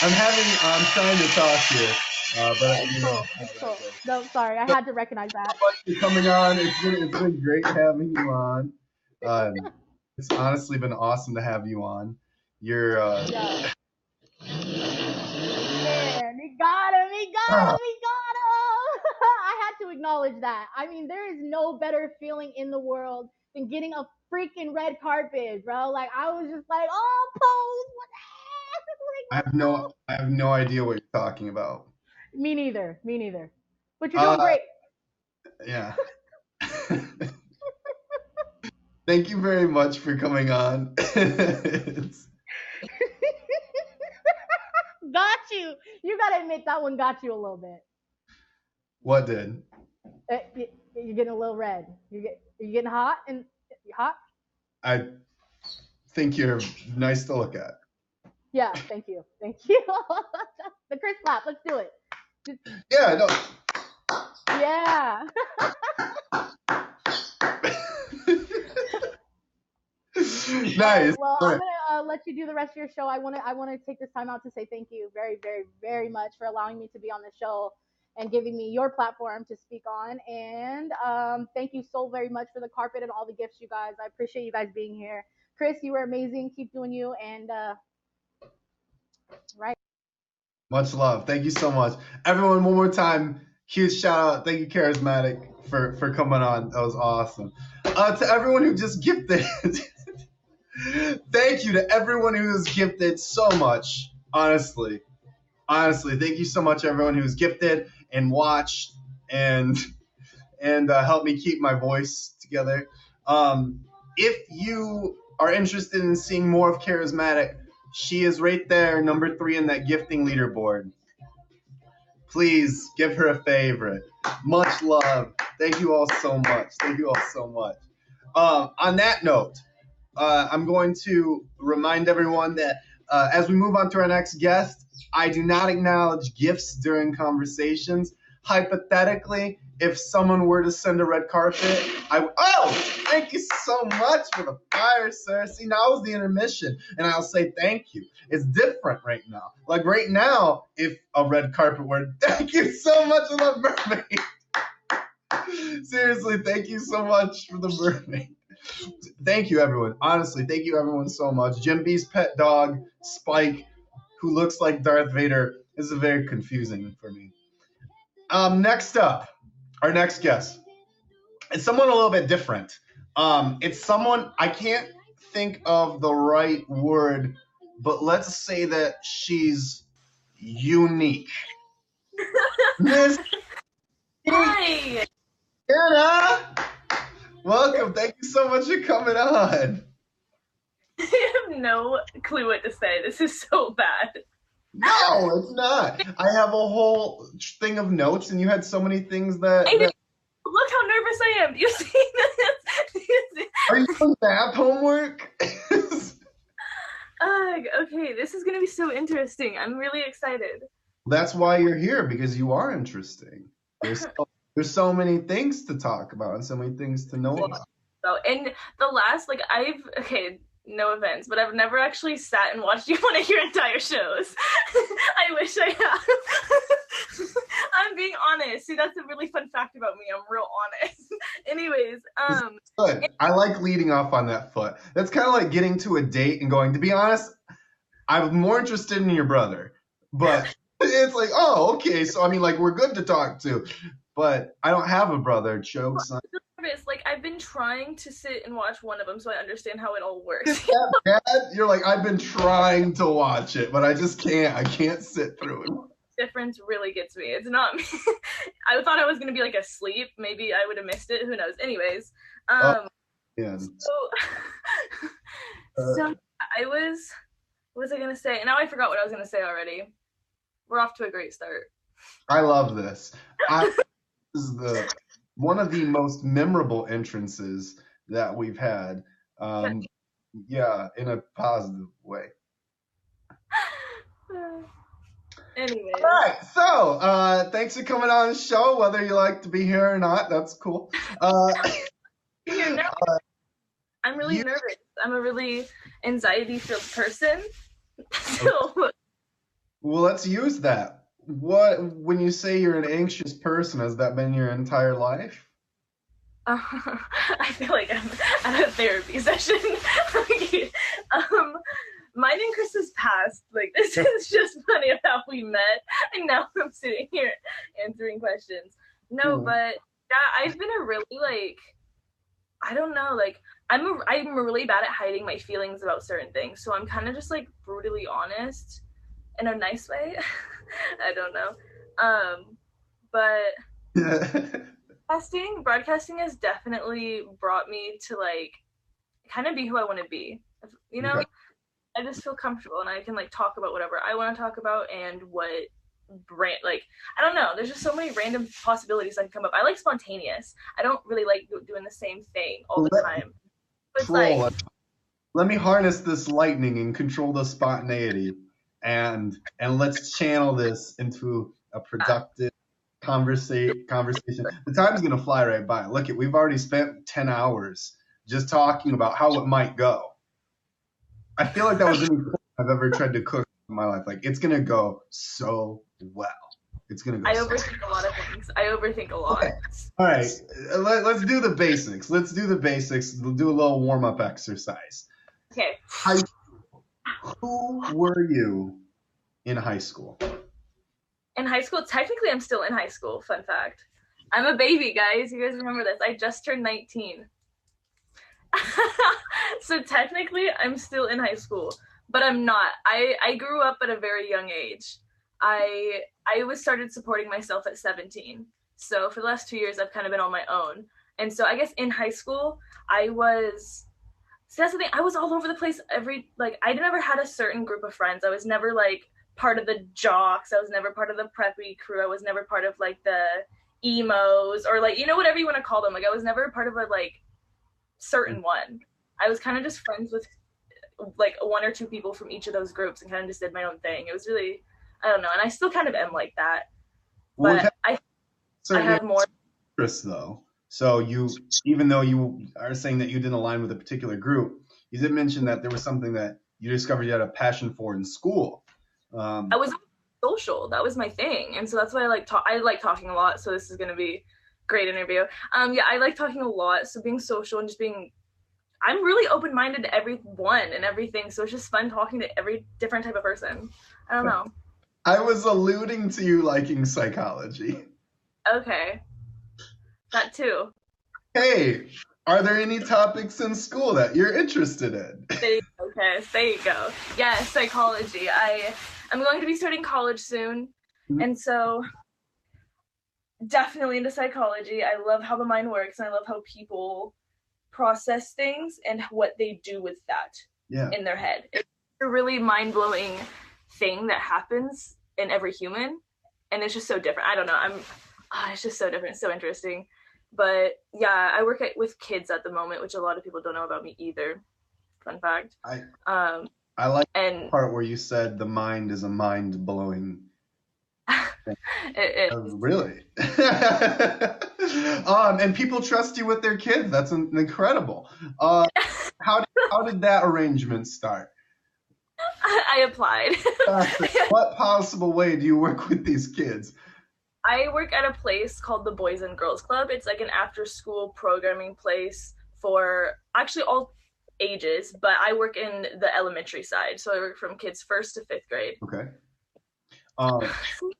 I'm trying to talk here. But you know, It's cool. No, sorry, I had to recognize that. thank you for coming on. It's been great having you on. It's honestly been awesome to have you on. You're Yeah. Man, he got him. He got him. He got him. I had to acknowledge that. I mean, there is no better feeling in the world than getting a freaking red carpet, bro. Like I was just like, oh, pose, what I like, have let's no go. I have no idea what you're talking about. Me neither. Me neither. But you're doing Uh, great. yeah. Thank you very much for coming on. Got you. You gotta admit that one got you a little bit. What did? You're getting a little red. You getting hot and hot. I think you're nice to look at. Yeah. Thank you. Thank you. The Chris clap. Let's do it. Yeah, no. Yeah. Nice. Well, All I'm right. gonna let you do the rest of your show. I wanna take this time out to say thank you very, very, very much for allowing me to be on the show and giving me your platform to speak on. And thank you so very much for the carpet and all the gifts, you guys. I appreciate you guys being here. Chris, you were amazing. Keep doing you. And right. Much love. Thank you so much. Everyone, one more time, huge shout out. Thank you, Charismatic, for coming on. That was awesome. To everyone who just gifted, thank you to everyone who has gifted so much. Honestly, thank you so much, everyone who's gifted and watched and helped me keep my voice together. If you are interested in seeing more of Charismatic, she is right there, number 3 in that gifting leaderboard. Please give her a favorite. Much love. Thank you all so much. Thank you all so much. On that note, I'm going to remind everyone that as we move on to our next guest, I do not acknowledge gifts during conversations. Hypothetically, if someone were to send a red carpet, thank you so much for the fire, sir. See, now is the intermission, and I'll say thank you. It's different right now. Like right now, if a red carpet were, thank you so much for the mermaid. Seriously, thank you so much for the mermaid. Thank you, everyone. Honestly, thank you, everyone, so much. Jim B's pet dog, Spike, who looks like Darth Vader, is very confusing for me. Next up, our next guest. It's someone a little bit different. It's someone, I can't think of the right word, but let's say that she's unique. Miss Hi. Anna, welcome. Thank you so much for coming on. I have no clue what to say. This is so bad. No, it's not. I have a whole thing of notes, and you had so many things that. Look how nervous I am. Do you see this? Are you doing math homework? Okay, this is gonna be so interesting. I'm really excited. That's why you're here, because you are interesting. There's so many things to talk about and so many things to know about. So, and the last, no offense, but I've never actually sat and watched one of your entire shows. I wish I had. I'm being honest. See, that's a really fun fact about me. I'm real honest. Anyways, Good. I like leading off on that foot. That's kind of like getting to a date and going, to be honest, I'm more interested in your brother. But it's like, oh, okay. So, I mean, like, we're good to talk to. But I don't have a brother. Jokes on. Like, I've been trying to sit and watch one of them so I understand how it all works. Is that bad? You're like, I've been trying to watch it, but I just can't. I can't sit through it. Difference really gets me. It's not me. I thought I was going to be like asleep. Maybe I would have missed it. Who knows? Anyways. Yeah. So I was, what was I going to say? Now I forgot what I was going to say already. We're off to a great start. I love this. This is one of the most memorable entrances that we've had. Yeah, in a positive way. Anyway. All right, so thanks for coming on the show, whether you like to be here or not. That's cool. I'm really nervous. I'm a really anxiety-filled person. So. Well, let's use that. when you say you're an anxious person, has that been your entire life? I feel like I'm at a therapy session. Okay. Mine and Chris's past, like, this is just funny of how we met, and now I'm sitting here answering questions. No, but yeah, I've been a really, like, I don't know, like, I'm really bad at hiding my feelings about certain things, so I'm kind of just, like, brutally honest in a nice way. I don't know. But broadcasting has definitely brought me to, like, kind of be who I want to be. You know, Okay. I just feel comfortable and I can, like, talk about whatever I want to talk about and what brand, like, I don't know. There's just so many random possibilities that can come up. I like spontaneous. I don't really like doing the same thing all the time. It's like, Let me harness this lightning and control the spontaneity, and let's channel this into a productive conversation. The time's gonna fly right by. Look, we've already spent 10 hours just talking about how it might go. I feel like that was any cook I've ever tried to cook in my life. Like, it's gonna go so well. It's gonna go. I overthink a lot of things. I overthink a lot. Okay. All right, let's do the basics. We'll do a little warm-up exercise. Okay. Who were you in high school? In high school, technically, I'm still in high school. Fun fact. I'm a baby, guys. You guys remember this. I just turned 19. So technically, I'm still in high school, but I'm not. I grew up at a very young age. I was started supporting myself at 17. So for the last 2 years, I've kind of been on my own. And so I guess in high school, so that's the thing. I was all over the place. I never had a certain group of friends. I was never, like, part of the jocks. I was never part of the preppy crew. I was never part of, like, the emos or, like, whatever you want to call them. Like, I was never part of a, like, certain one. I was kind of just friends with, like, one or two people from each of those groups and kind of just did my own thing. It was really, I don't know. And I still kind of am like that. But I have more interests, though. So even though you are saying that you didn't align with a particular group, you did mention that there was something that you discovered you had a passion for in school. I was social. That was my thing. And so that's why I like talking a lot. So this is going to be a great interview. Yeah, I like talking a lot. So being social and just I'm really open-minded to everyone and everything. So it's just fun talking to every different type of person. I don't know. I was alluding to you liking psychology. Okay. That too. Hey, are there any topics in school that you're interested in? Okay, there you go. Yes, psychology. I'm going to be starting college soon. And so definitely into psychology. I love how the mind works and I love how people process things and what they do with that in their head. It's a really mind-blowing thing that happens in every human, and it's just so different. I don't know. It's just so different. It's so interesting. But yeah, I work with kids at the moment, which a lot of people don't know about me either. Fun fact. I like the part where you said the mind is a mind-blowing. Really? And people trust you with their kids. That's incredible. How did that arrangement start? I applied. What possible way do you work with these kids? I work at a place called the Boys and Girls Club. It's like an after-school programming place for actually all ages, but I work in the elementary side. So I work from kids 1st to 5th grade. Okay.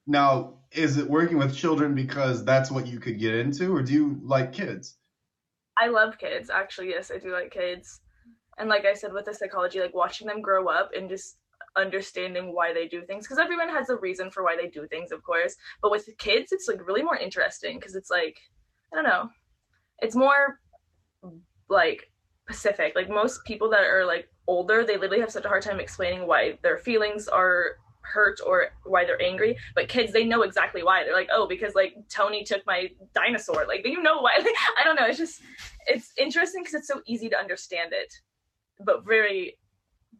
Now, is it working with children because that's what you could get into, or do you like kids? I love kids, actually. Yes, I do like kids. And like I said, with the psychology, like watching them grow up and just understanding why they do things, because everyone has a reason for why they do things, of course, but with kids it's like really more interesting because it's like, I don't know, it's more like specific. Like most people that are like older, they literally have such a hard time explaining why their feelings are hurt or why they're angry, but kids, they know exactly why. They're like, oh, because like Tony took my dinosaur. Like, you know why. Like, I don't know, it's interesting because it's so easy to understand it, but very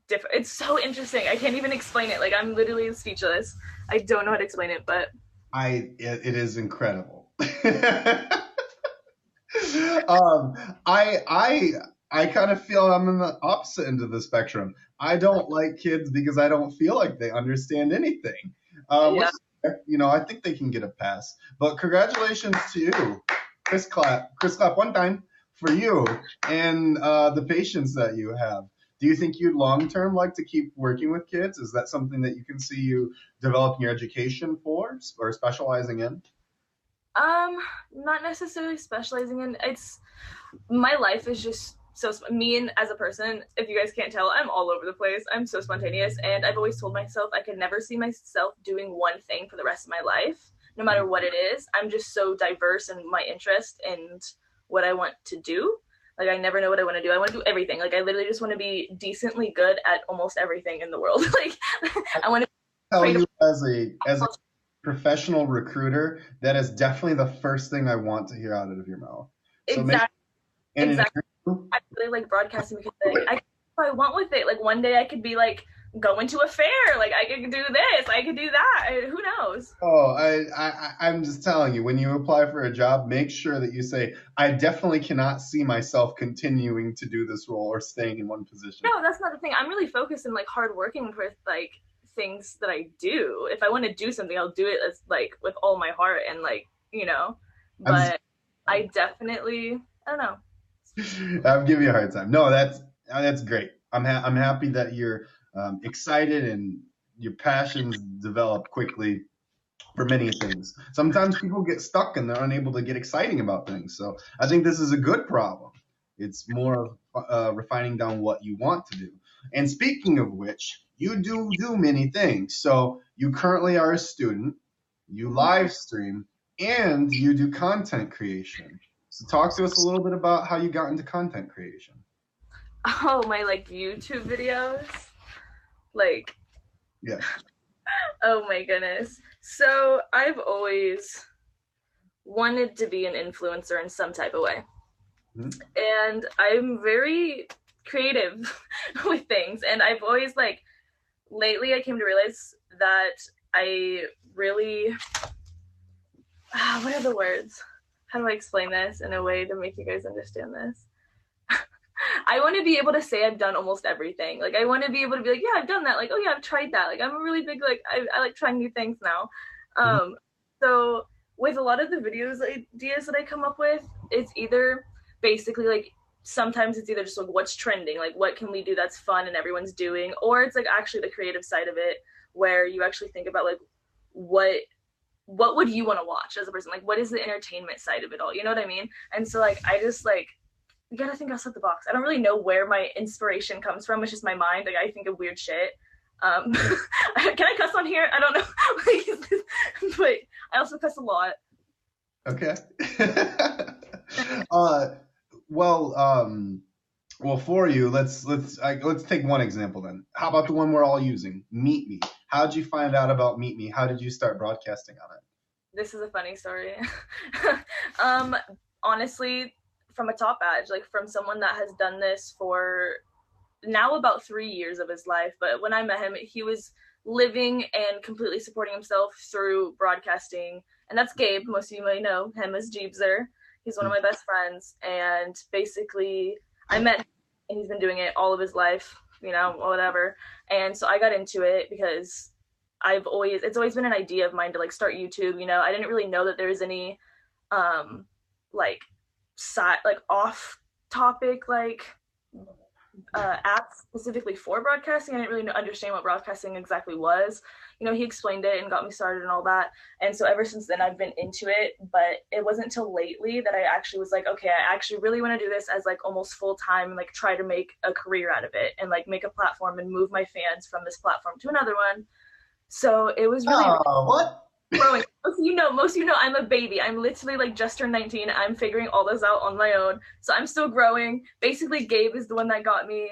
different. It's so interesting. I can't even explain it. Like, I'm literally speechless. I don't know how to explain it, but it is incredible. I kind of feel I'm in the opposite end of the spectrum. I don't like kids because I don't feel like they understand anything. I think they can get a pass. But congratulations to you. Chris clap one time for you and the patience that you have. Do you think you'd long term like to keep working with kids? Is that something that you can see you developing your education for or specializing in? Not necessarily specializing in. It's my life is just so me and as a person, if you guys can't tell, I'm all over the place. I'm so spontaneous, and I've always told myself I could never see myself doing one thing for the rest of my life, no matter what it is. I'm just so diverse in my interest and what I want to do. Like, I never know what I want to do. I want to do everything. Like, I literally just want to be decently good at almost everything in the world. Like, I want to Tell you as a professional recruiter, that is definitely the first thing I want to hear out of your mouth. So exactly. I really like broadcasting because I can do what I want with it. Like, one day I could be like going to a fair. Like, I could do this. I could do that. Who knows? Oh, I'm just telling you, when you apply for a job, make sure that you say, I definitely cannot see myself continuing to do this role or staying in one position. No, that's not the thing. I'm really focused and like hardworking with like things that I do. If I want to do something, I'll do it as like with all my heart and like, but I definitely, I don't know. I'm giving you a hard time. No, that's great. I'm happy that you're excited and your passions develop quickly for many things. Sometimes people get stuck and they're unable to get exciting about things. So I think this is a good problem. It's more refining down what you want to do. And speaking of which, you do many things. So you currently are a student, you live stream, and you do content creation. So talk to us a little bit about how you got into content creation. Oh, my like YouTube videos? Like, yeah. Oh my goodness. So I've always wanted to be an influencer in some type of way. Mm-hmm. And I'm very creative with things. And I've always lately I came to realize that I really, what are the words? How do I explain this in a way to make you guys understand this? I want to be able to say I've done almost everything. Like, I want to be able to be like, yeah, I've done that. Like, oh yeah, I've tried that. Like, I'm a really big, I like trying new things now. So with a lot of the videos ideas that I come up with, it's either basically sometimes it's either just what's trending, what can we do that's fun and everyone's doing, or it's actually the creative side of it where you actually think about what would you want to watch as a person? What is the entertainment side of it all? You know what I mean? And so I just you gotta think outside the box. I don't really know where my inspiration comes from. It's just my mind. I think of weird shit. Can I cuss on here? I don't know. But I also cuss a lot. Okay. Well, for you, let's take one example then. How about the one we're all using, Meet Me? How did you find out about Meet Me? How did you start broadcasting on it? This is a funny story. Honestly, from a top edge, from someone that has done this for now about 3 years of his life. But when I met him, he was living and completely supporting himself through broadcasting. And that's Gabe. Most of you might know him as Jeebzer. He's one of my best friends. And basically, I met him and he's been doing it all of his life, whatever. And so I got into it because it's always been an idea of mine to start YouTube. I didn't really know that there's any off topic apps specifically for broadcasting. I didn't really understand what broadcasting exactly was. He explained it and got me started and all that. And so ever since then I've been into it, but it wasn't until lately that I actually was okay, I actually really want to do this as almost full time and try to make a career out of it and make a platform and move my fans from this platform to another one. So it was really what? growing. Most of you know I'm a baby. I'm literally just turned 19. I'm figuring all this out on my own. So I'm still growing. Basically, Gabe is the one that got me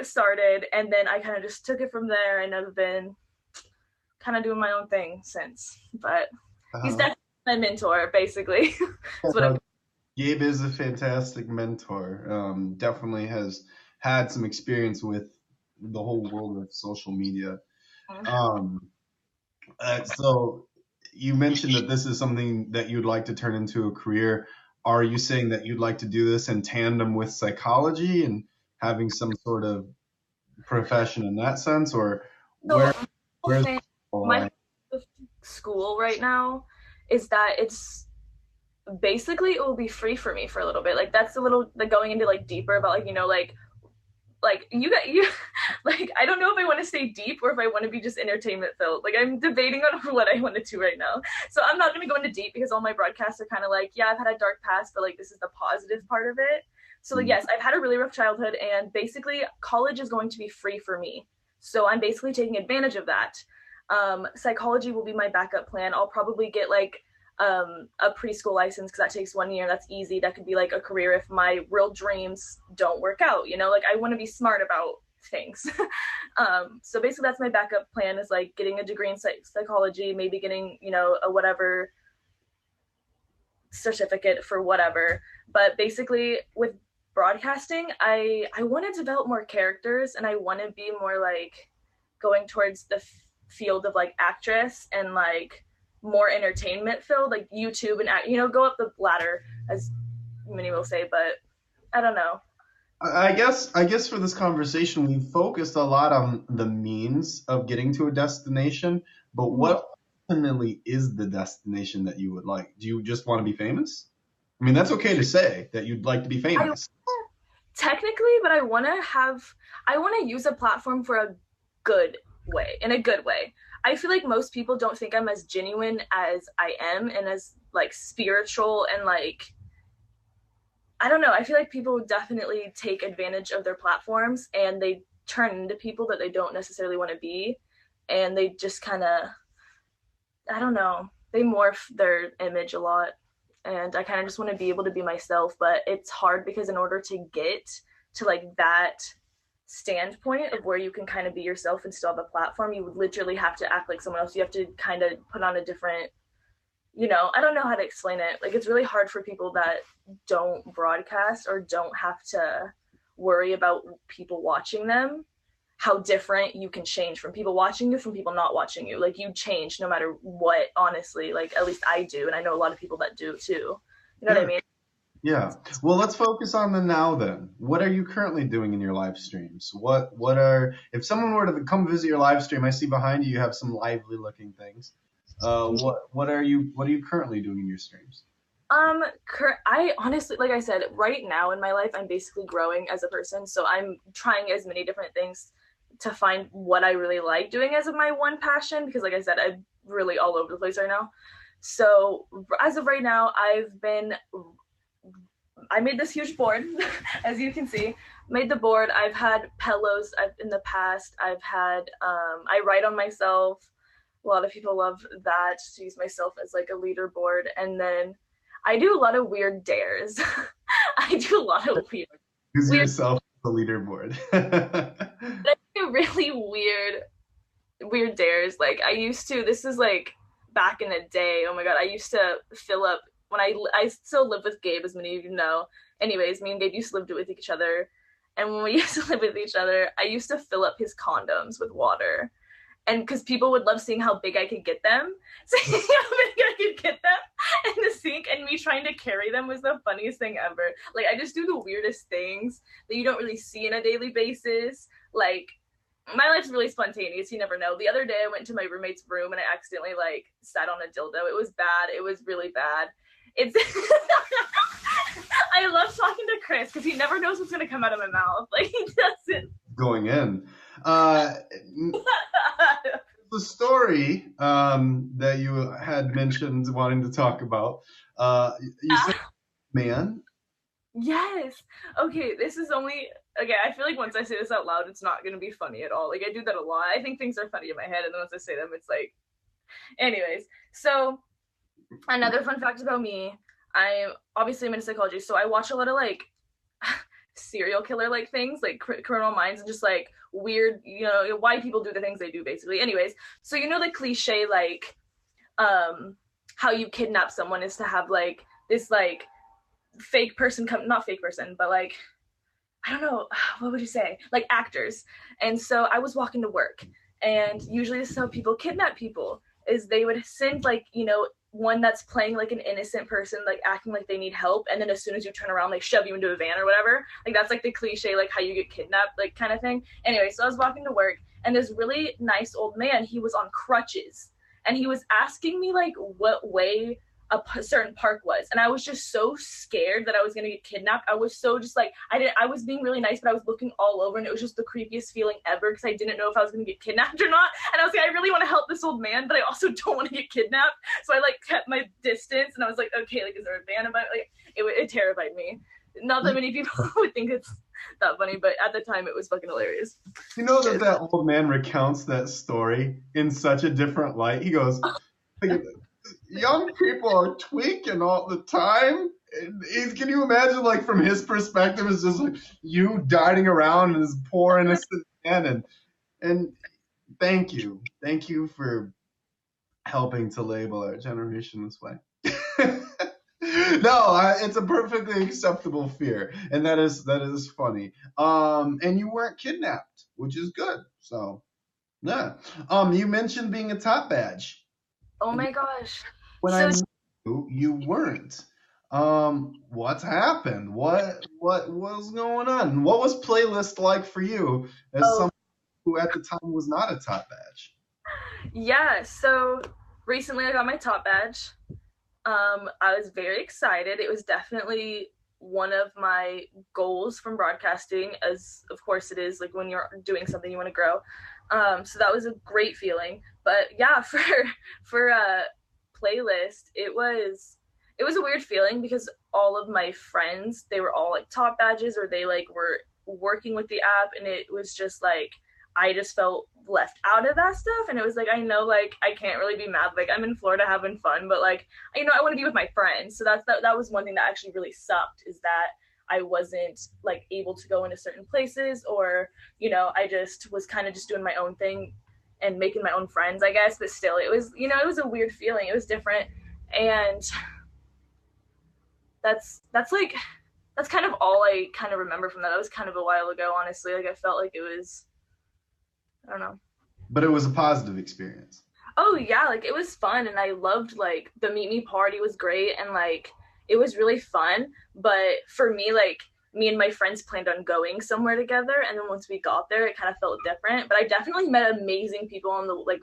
started, and then I kind of just took it from there, and I've been kind of doing my own thing since. But he's definitely my mentor, basically. Gabe is a fantastic mentor. Definitely has had some experience with the whole world of social media. So you mentioned that this is something that you'd like to turn into a career. Are you saying that you'd like to do this in tandem with psychology and having some sort of profession in that sense, or where's school right now is that it's basically it will be free for me for a little bit. Like that's a little like going into like deeper about like, you know, like you got you like I don't know if I want to stay deep or if I want to be just entertainment filled. Like I'm debating on what I want to do right now. So I'm not going to go into deep because all my broadcasts are kind of like, yeah, I've had a dark past, but like this is the positive part of it. So like yes, I've had a really rough childhood, and basically college is going to be free for me. So I'm basically taking advantage of that. Psychology will be my backup plan. I'll probably get like a preschool license because that takes 1 year. That's easy. That could be like a career if my real dreams don't work out, you know, like I want to be smart about things. So basically that's my backup plan, is like getting a degree in psychology, maybe getting, you know, a whatever certificate for whatever. But basically with broadcasting, I want to develop more characters, and I want to be more like going towards the field of like actress and like more entertainment filled, like YouTube and, you know, go up the ladder, as many will say. But I don't know. I guess for this conversation, we focused a lot on the means of getting to a destination, but what ultimately is the destination that you would like? Do you just want to be famous? I mean, that's okay to say that you'd like to be famous. Technically, but I want to use a platform for a good way, in a good way. I feel like most people don't think I'm as genuine as I am, and as like spiritual, and like, I don't know. I feel like people definitely take advantage of their platforms, and they turn into people that they don't necessarily want to be. And they just kind of, I don't know, they morph their image a lot. And I kind of just want to be able to be myself, but it's hard because in order to get to like that standpoint of where you can kind of be yourself and still have a platform, you would literally have to act like someone else. You have to kind of put on a different, you know, I don't know how to explain it. Like it's really hard for people that don't broadcast or don't have to worry about people watching them, how different you can change from people watching you, from people not watching you. Like you change no matter what, honestly. Like at least I do, and I know a lot of people that do too. You know what I mean? Yeah. Well, let's focus on the now then. What are you currently doing in your live streams? What are, if someone were to come visit your live stream, I see behind you you have some lively looking things. What are you currently doing in your streams? I honestly, like I said, right now in my life, I'm basically growing as a person. So I'm trying as many different things to find what I really like doing as of my one passion, because like I said, I'm really all over the place right now. So as of right now, I made this huge board, as you can see. Made the board. I've had pillows in the past. I've had, I write on myself. A lot of people love that, to use myself as like a leaderboard. And then I do a lot of weird dares. I do a lot of weird. Use yourself as a leaderboard. I do really weird dares. Like I used to, this is like back in the day. Oh my God. I used to fill up, when I still live with Gabe, as many of you know. Anyways, me and Gabe used to live with each other. And when we used to live with each other, I used to fill up his condoms with water. And because people would love seeing how big I could get them. So how big I could get them in the sink, and me trying to carry them was the funniest thing ever. Like I just do the weirdest things that you don't really see on a daily basis. Like my life's really spontaneous. You never know. The other day I went to my roommate's room and I accidentally like sat on a dildo. It was bad. It was really bad. It's I love talking to Chris because he never knows what's gonna come out of my mouth. Like he doesn't. Going in. The story that you had mentioned wanting to talk about. You said man. Yes. Okay, this is only okay, I feel like once I say this out loud, it's not gonna be funny at all. Like I do that a lot. I think things are funny in my head, and then once I say them, it's like anyways. So another fun fact about me, I'm into psychology, so I watch a lot of like serial killer like things, like Criminal Minds, and just like weird, you know, why people do the things they do basically. Anyways, so you know the cliche like how you kidnap someone is to have like this like fake person come, not fake person, but like I don't know, what would you say, like actors. And so I was walking to work, and usually this is how people kidnap people, is they would send like, you know, one that's playing like an innocent person, like acting like they need help, and then as soon as you turn around, they shove you into a van or whatever. Like that's like the cliche, like how you get kidnapped, like kind of thing. Anyway, so I was walking to work, and this really nice old man, he was on crutches, and he was asking me like what way a certain park was, and I was just so scared that I was gonna get kidnapped. I was so just like I was being really nice, but I was looking all over, and it was just the creepiest feeling ever because I didn't know if I was gonna get kidnapped or not. And I was like, I really want to help this old man, but I also don't want to get kidnapped. So I like kept my distance, and I was like, okay, like is there a van about it? Like it terrified me. Not that many people would think it's that funny, but at the time it was fucking hilarious. You know that old man recounts that story in such a different light. He goes, young people are tweaking all the time. Can you imagine, like, from his perspective, it's just like you darting around and this poor innocent man. And thank you for helping to label our generation this way. No, it's a perfectly acceptable fear, and that is funny. And you weren't kidnapped, which is good. So, yeah. You mentioned being a top badge. Oh my gosh. When I knew you weren't. What's happened? What was going on? What was playlist like for you as someone who at the time was not a top badge? Yeah, so recently I got my top badge. I was very excited. It was definitely one of my goals from broadcasting, as of course it is, like when you're doing something you want to grow. So that was a great feeling. But yeah, for playlist, it was a weird feeling because all of my friends, they were all like top badges, or they like were working with the app, and it was just like I just felt left out of that stuff. And it was like, I know, like I can't really be mad, like I'm in Florida having fun, but like I want to be with my friends. So that was one thing that actually really sucked, is that I wasn't like able to go into certain places, or I just was kind of just doing my own thing and making my own friends, I guess. But still, it was it was a weird feeling. It was different. And that's kind of all I kind of remember from that. That was kind of a while ago, honestly. Like I felt like it was, I don't know. But it was a positive experience. Oh yeah, like it was fun, and I loved like the meet me party was great, and like it was really fun. But for me, like me and my friends planned on going somewhere together, and then once we got there, it kind of felt different. But I definitely met amazing people on the like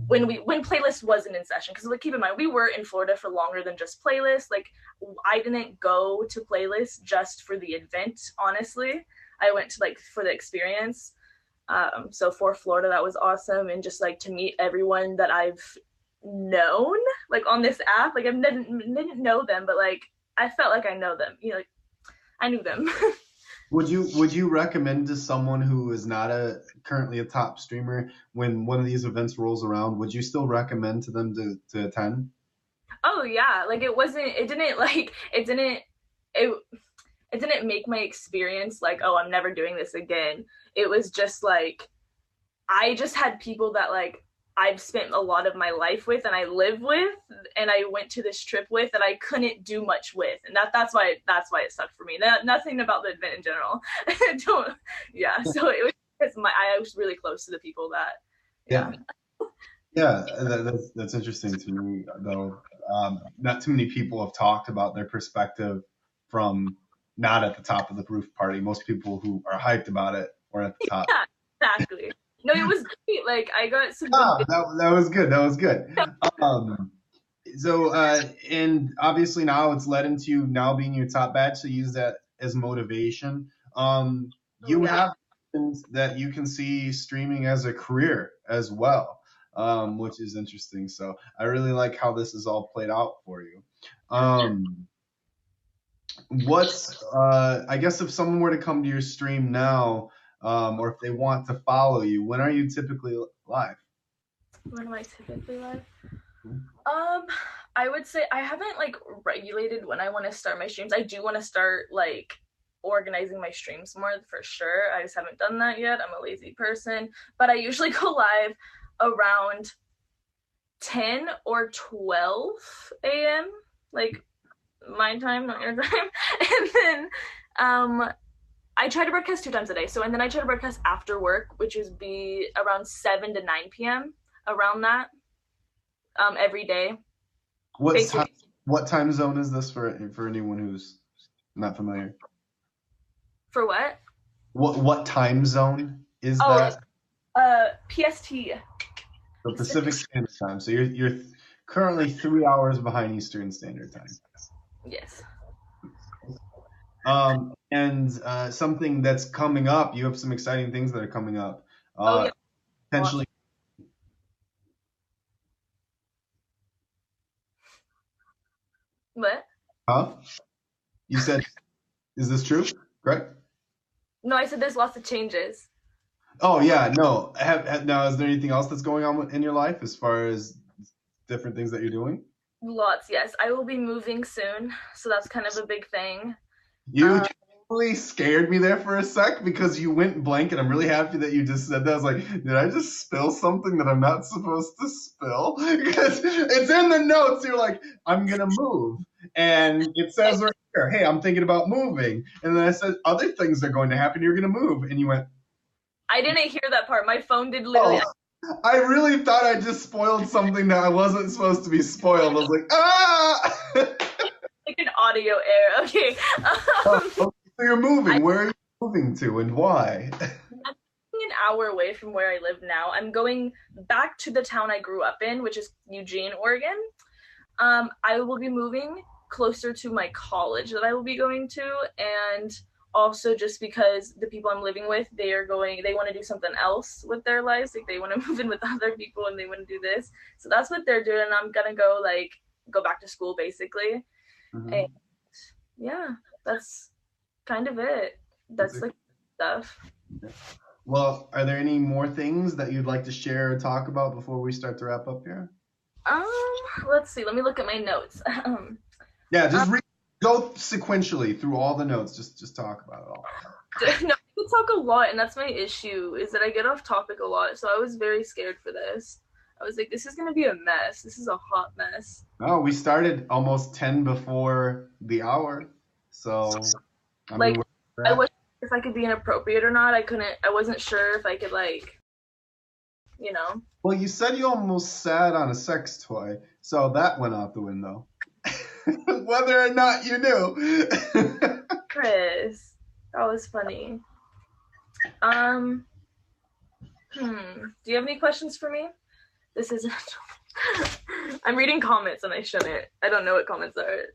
when playlist wasn't in session, because like keep in mind we were in Florida for longer than just playlist. Like I didn't go to playlist just for the event, honestly. I went to like for the experience. So for Florida, that was awesome, and just like to meet everyone that I've known like on this app. Like I didn't know them, but like I felt like I know them. Like I knew them. Would you recommend to someone who is not currently a top streamer, when one of these events rolls around, would you still recommend to them to attend? Oh yeah, like it didn't make my experience like, oh, I'm never doing this again. It was just like I just had people that like I've spent a lot of my life with, and I live with, and I went to this trip with, that I couldn't do much with, and that's why it sucked for me. Nothing about the event in general. So it was because I was really close to the people that. Yeah, that's interesting to me, though. Not too many people have talked about their perspective from not at the top of the roof party. Most people who are hyped about it were at the top. Yeah, exactly. No, it was great. Like I got some. That was good. That was good. So and obviously now it's led into you now being your top badge, so use that as motivation. You have that you can see streaming as a career as well, which is interesting. So I really like how this is all played out for you. What's I guess if someone were to come to your stream now, or if they want to follow you, when are you typically live? When am I typically live? I would say I haven't like regulated when I want to start my streams. I do want to start like organizing my streams more for sure. I just haven't done that yet. I'm a lazy person, but I usually go live around 10 or 12 a.m. like my time, not your time. And then I try to broadcast 2 times a day. So, and then I try to broadcast after work, which would be around 7 to 9 p.m. around that, every day. What time zone is this for anyone who's not familiar? For what? What time zone is that? PST. So Pacific Standard Time. So you're currently 3 hours behind Eastern Standard Time. Yes. And something that's coming up. You have some exciting things that are coming up. Oh yeah. Potentially. What? Huh? You said, is this true? Correct? No, I said there's lots of changes. Oh yeah, no. Now, is there anything else that's going on in your life as far as different things that you're doing? Lots, yes. I will be moving soon, so that's kind of a big thing. You totally scared me there for a sec because you went blank, and I'm really happy that you just said that. I was like, did I just spill something that I'm not supposed to spill? Because it's in the notes. You're like, I'm gonna move, and it says right here, hey, I'm thinking about moving. And then I said, other things are going to happen. You're gonna move, and you went. I didn't hear that part. My phone did literally. Oh, I really thought I just spoiled something that I wasn't supposed to be spoiled. I was like, ah! Like an audio error. Okay. So you're moving. Where are you moving to and why? I'm an hour away from where I live now. I'm going back to the town I grew up in, which is Eugene, Oregon. I will be moving closer to my college that I will be going to, and also just because the people I'm living with, they want to do something else with their lives. Like they want to move in with other people and they want to do this. So that's what they're doing. I'm gonna go back to school basically. Mm-hmm. And yeah, that's kind of it. That's like stuff. Well, are there any more things that you'd like to share or talk about before we start to wrap up here? Let's see. Let me look at my notes. Yeah, just go sequentially through all the notes. Just talk about it all. No, I talk a lot, and that's my issue, is that I get off topic a lot. So I was very scared for this. I was like, this is gonna be a mess. This is a hot mess. Oh, we started almost 10 before the hour, so I wasn't sure if I could be inappropriate or not. I wasn't sure if I could Well, you said you almost sat on a sex toy, so that went out the window. Whether or not you knew. Chris, that was funny. Do you have any questions for me? This isn't. I'm reading comments and I shouldn't. I don't know what comments are.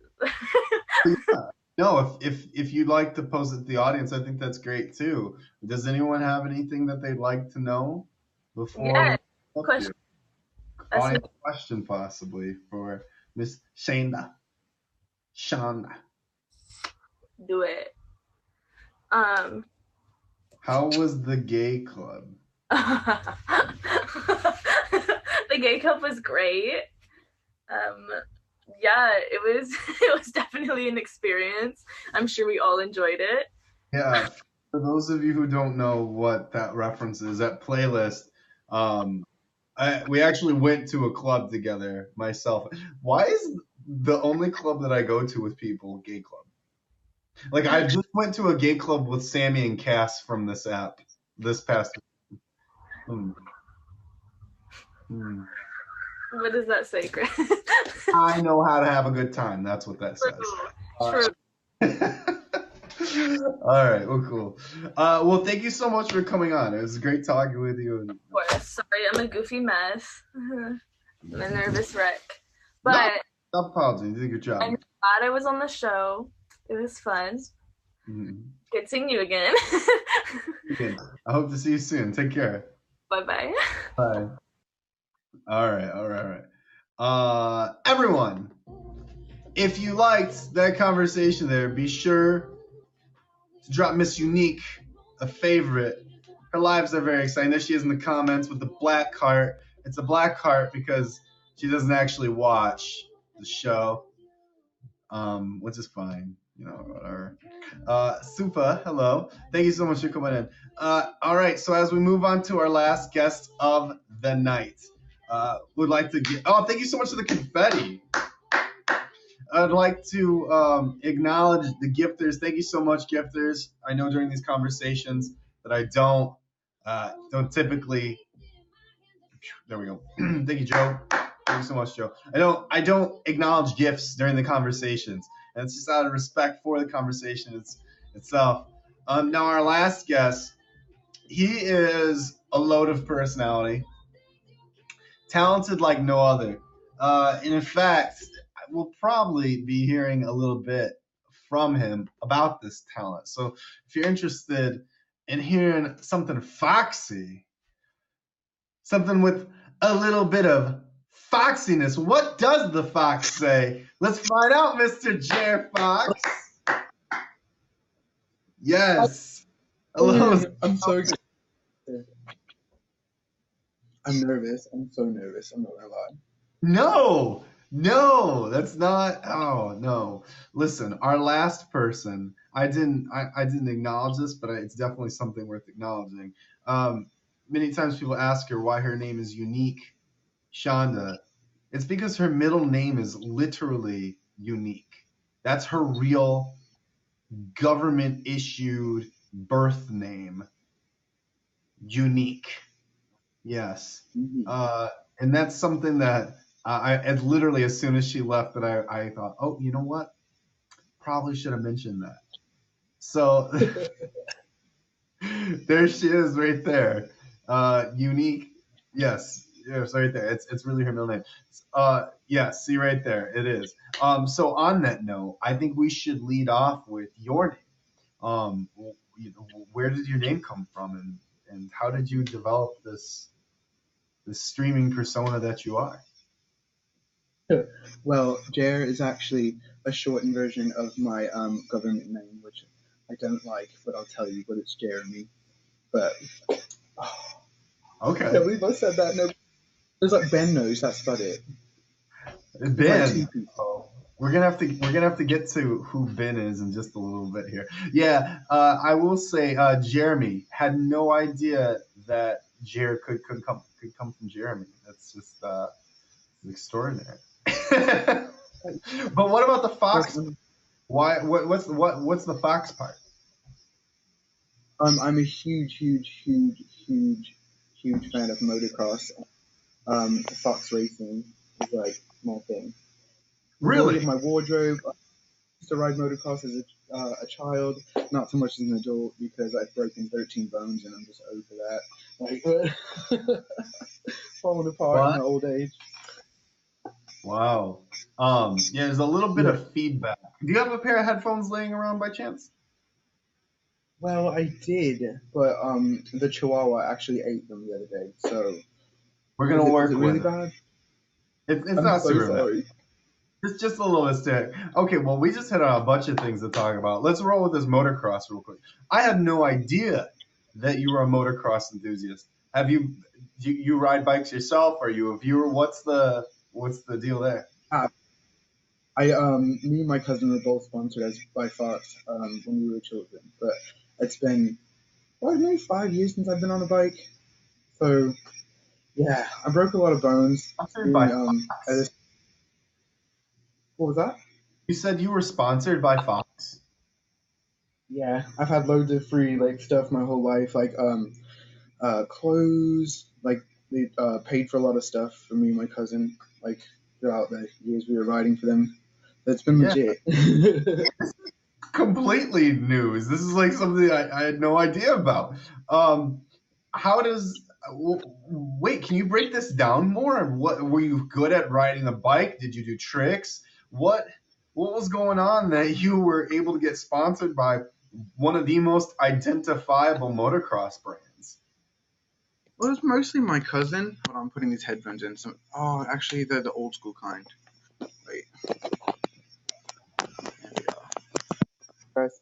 Yeah. No, if you'd like to pose it to the audience, I think that's great too. Does anyone have anything that they'd like to know before? Yeah. Question. Audience question possibly for Miss Shanda. Do it. How was the gay club? The gay club was great. Yeah, it was definitely an experience. I'm sure we all enjoyed it. Yeah, for those of you who don't know what that reference is, that playlist, we actually went to a club together, myself. Why is the only club that I go to with people gay club? Like, I just went to a gay club with Sammy and Cass from this app this past week. What does that say, Chris? I know how to have a good time. That's what that says. True. All right. Well, cool. Well, thank you so much for coming on. It was great talking with you. Of course. Sorry, I'm a goofy mess. I'm a nervous wreck. But no apology. You did a good job. I'm glad I was on the show. It was fun. Mm-hmm. Good seeing you again. I hope to see you soon. Take care. Bye-bye. Bye. All right. Everyone, if you liked that conversation there, be sure to drop Miss Unique a favorite. Her lives are very exciting. There she is in the comments with the black heart. It's a black heart because she doesn't actually watch the show, which is fine. Whatever. Supa, hello. Thank you so much for coming in. All right, so as we move on to our last guest of the night, would like to thank you so much for the confetti. I'd like to acknowledge the gifters. Thank you so much, gifters. I know during these conversations that I don't typically. There we go. Thank you, Joe. Thank you so much, Joe. I don't acknowledge gifts during the conversations, and it's just out of respect for the conversation itself. Now our last guest, he is a load of personality. talented like no other. And in fact, we'll probably be hearing a little bit from him about this talent. So if you're interested in hearing something foxy, something with a little bit of foxiness, what does the fox say? Let's find out, Mr. Jer Fox. Yes. Hello. I'm so excited. I'm nervous. I'm so nervous. I'm not gonna lie. No, that's not. Oh no. Listen, our last person, I didn't acknowledge this, but it's definitely something worth acknowledging. Um, Many times people ask her why her name is unique, Shonda. It's because her middle name is literally unique. That's her real government issued birth name. Unique. Yes. And that's something that and literally as soon as she left, that I thought, oh, you know what? Probably should have mentioned that. So there she is, right there. Unique. Yes, right there. It's really her middle name. Yeah, see right there, it is. So on that note, I think we should lead off with your name. Where did your name come from, and how did you develop this streaming persona that you are? Well, Jer is actually a shortened version of my government name, which I don't like, but I'll tell you. But it's Jeremy. But Okay. nobody both said that. No, there's like Ben knows. That's about it. Ben. Like 2 people. We're gonna have to get to who Ben is in just a little bit here. Yeah, I will say, Jeremy had no idea that Jer could come from Jeremy. That's just extraordinary. But what about the fox? Why? What's the fox part? I'm a huge fan of motocross. Fox racing is like my thing. Really? My wardrobe. I used to ride motocross as a child, not so much as an adult because I've broken 13 bones and I'm just over that. Like, falling apart in my old age. Wow. Yeah, there's a little bit of feedback. Do you have a pair of headphones laying around by chance? Well, I did, but the Chihuahua actually ate them the other day, so we're gonna work is it with really it. bad? It's I'm not so super sorry. bad. It's just a little hysteric. Okay, well, we just hit on a bunch of things to talk about. Let's roll with this motocross real quick. I had no idea that you were a motocross enthusiast. Have you ride bikes yourself? Are you a viewer? What's the deal there? Me and my cousin were both sponsored by Fox when we were children, but it's been maybe 5 years since I've been on a bike. So yeah, I broke a lot of bones. Sponsored by Fox? What was that? You said you were sponsored by Fox? Yeah, I've had loads of free stuff my whole life, like clothes. Like they paid for a lot of stuff for me and my cousin, like throughout the years we were riding for them. That's been legit. Completely news. This is like something I had no idea about. How does wait? Can you break this down more? What were you good at riding a bike? Did you do tricks? What was going on that you were able to get sponsored by one of the most identifiable motocross brands? Well, it's mostly my cousin. Hold on, I'm putting these headphones in. Actually, they're the old school kind. Wait.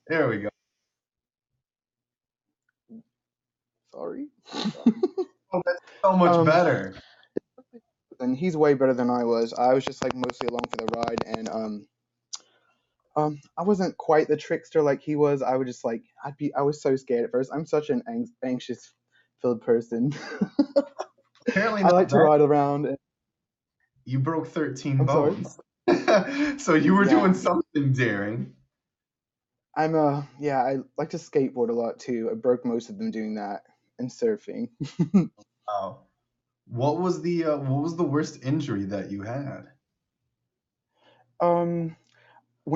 There we go. Sorry. Oh, that's so much better. And he's way better than I was. I was just mostly along for the ride, and I wasn't quite the trickster like he was. I would just I was so scared at first. I'm such an anxious filled person. Apparently I like to ride around. And you broke 13 I'm bones. So you were doing something daring. I like to skateboard a lot too. I broke most of them doing that, and surfing. Wow. What was the worst injury that you had? When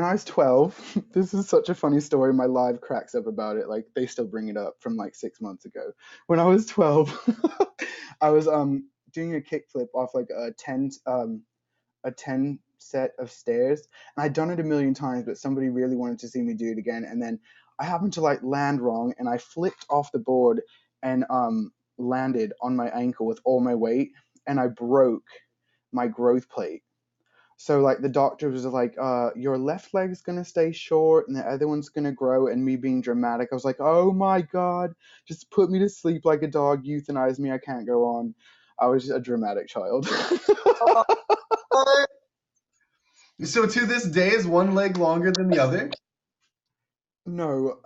I was 12, this is such a funny story. My live cracks up about it. They still bring it up from 6 months ago. When I was 12, I was doing a kickflip off like a 10 set of stairs, and I'd done it a million times, but somebody really wanted to see me do it again, and then I happened to like land wrong, and I flipped off the board and landed on my ankle with all my weight, and I broke my growth plate. So like the doctor was like, your left leg's gonna stay short and the other one's gonna grow. And me being dramatic, I was like, oh my God, just put me to sleep like a dog, euthanize me, I can't go on. I was a dramatic child. So to this day, is one leg longer than the other? No,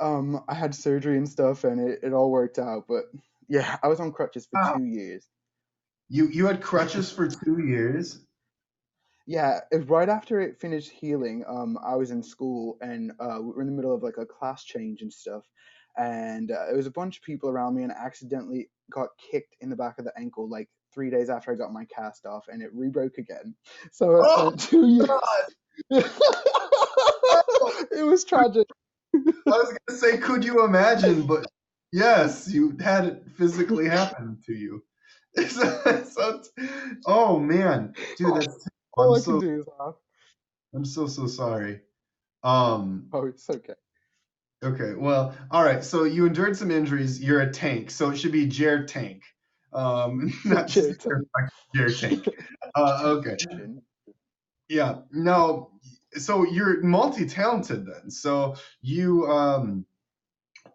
I had surgery and stuff and it all worked out. But yeah, I was on crutches for Wow. 2 years. You had crutches for 2 years? Yeah, right after it finished healing, I was in school and we were in the middle of like a class change and stuff, and there was a bunch of people around me, and I accidentally got kicked in the back of the ankle like 3 days after I got my cast off, and it rebroke again. So I Oh spent 2 years. God! It was tragic. I was gonna say, could you imagine? But yes, you had it physically happen to you. So, oh man, dude, that's terrible. All I can do is laugh. I'm so sorry. Um, Oh, it's okay. okay, well, all right. So you endured some injuries. You're a tank, so it should be Jer Tank, not just Cheer time. Jer Tank. Okay, yeah. No, so you're multi-talented then. So you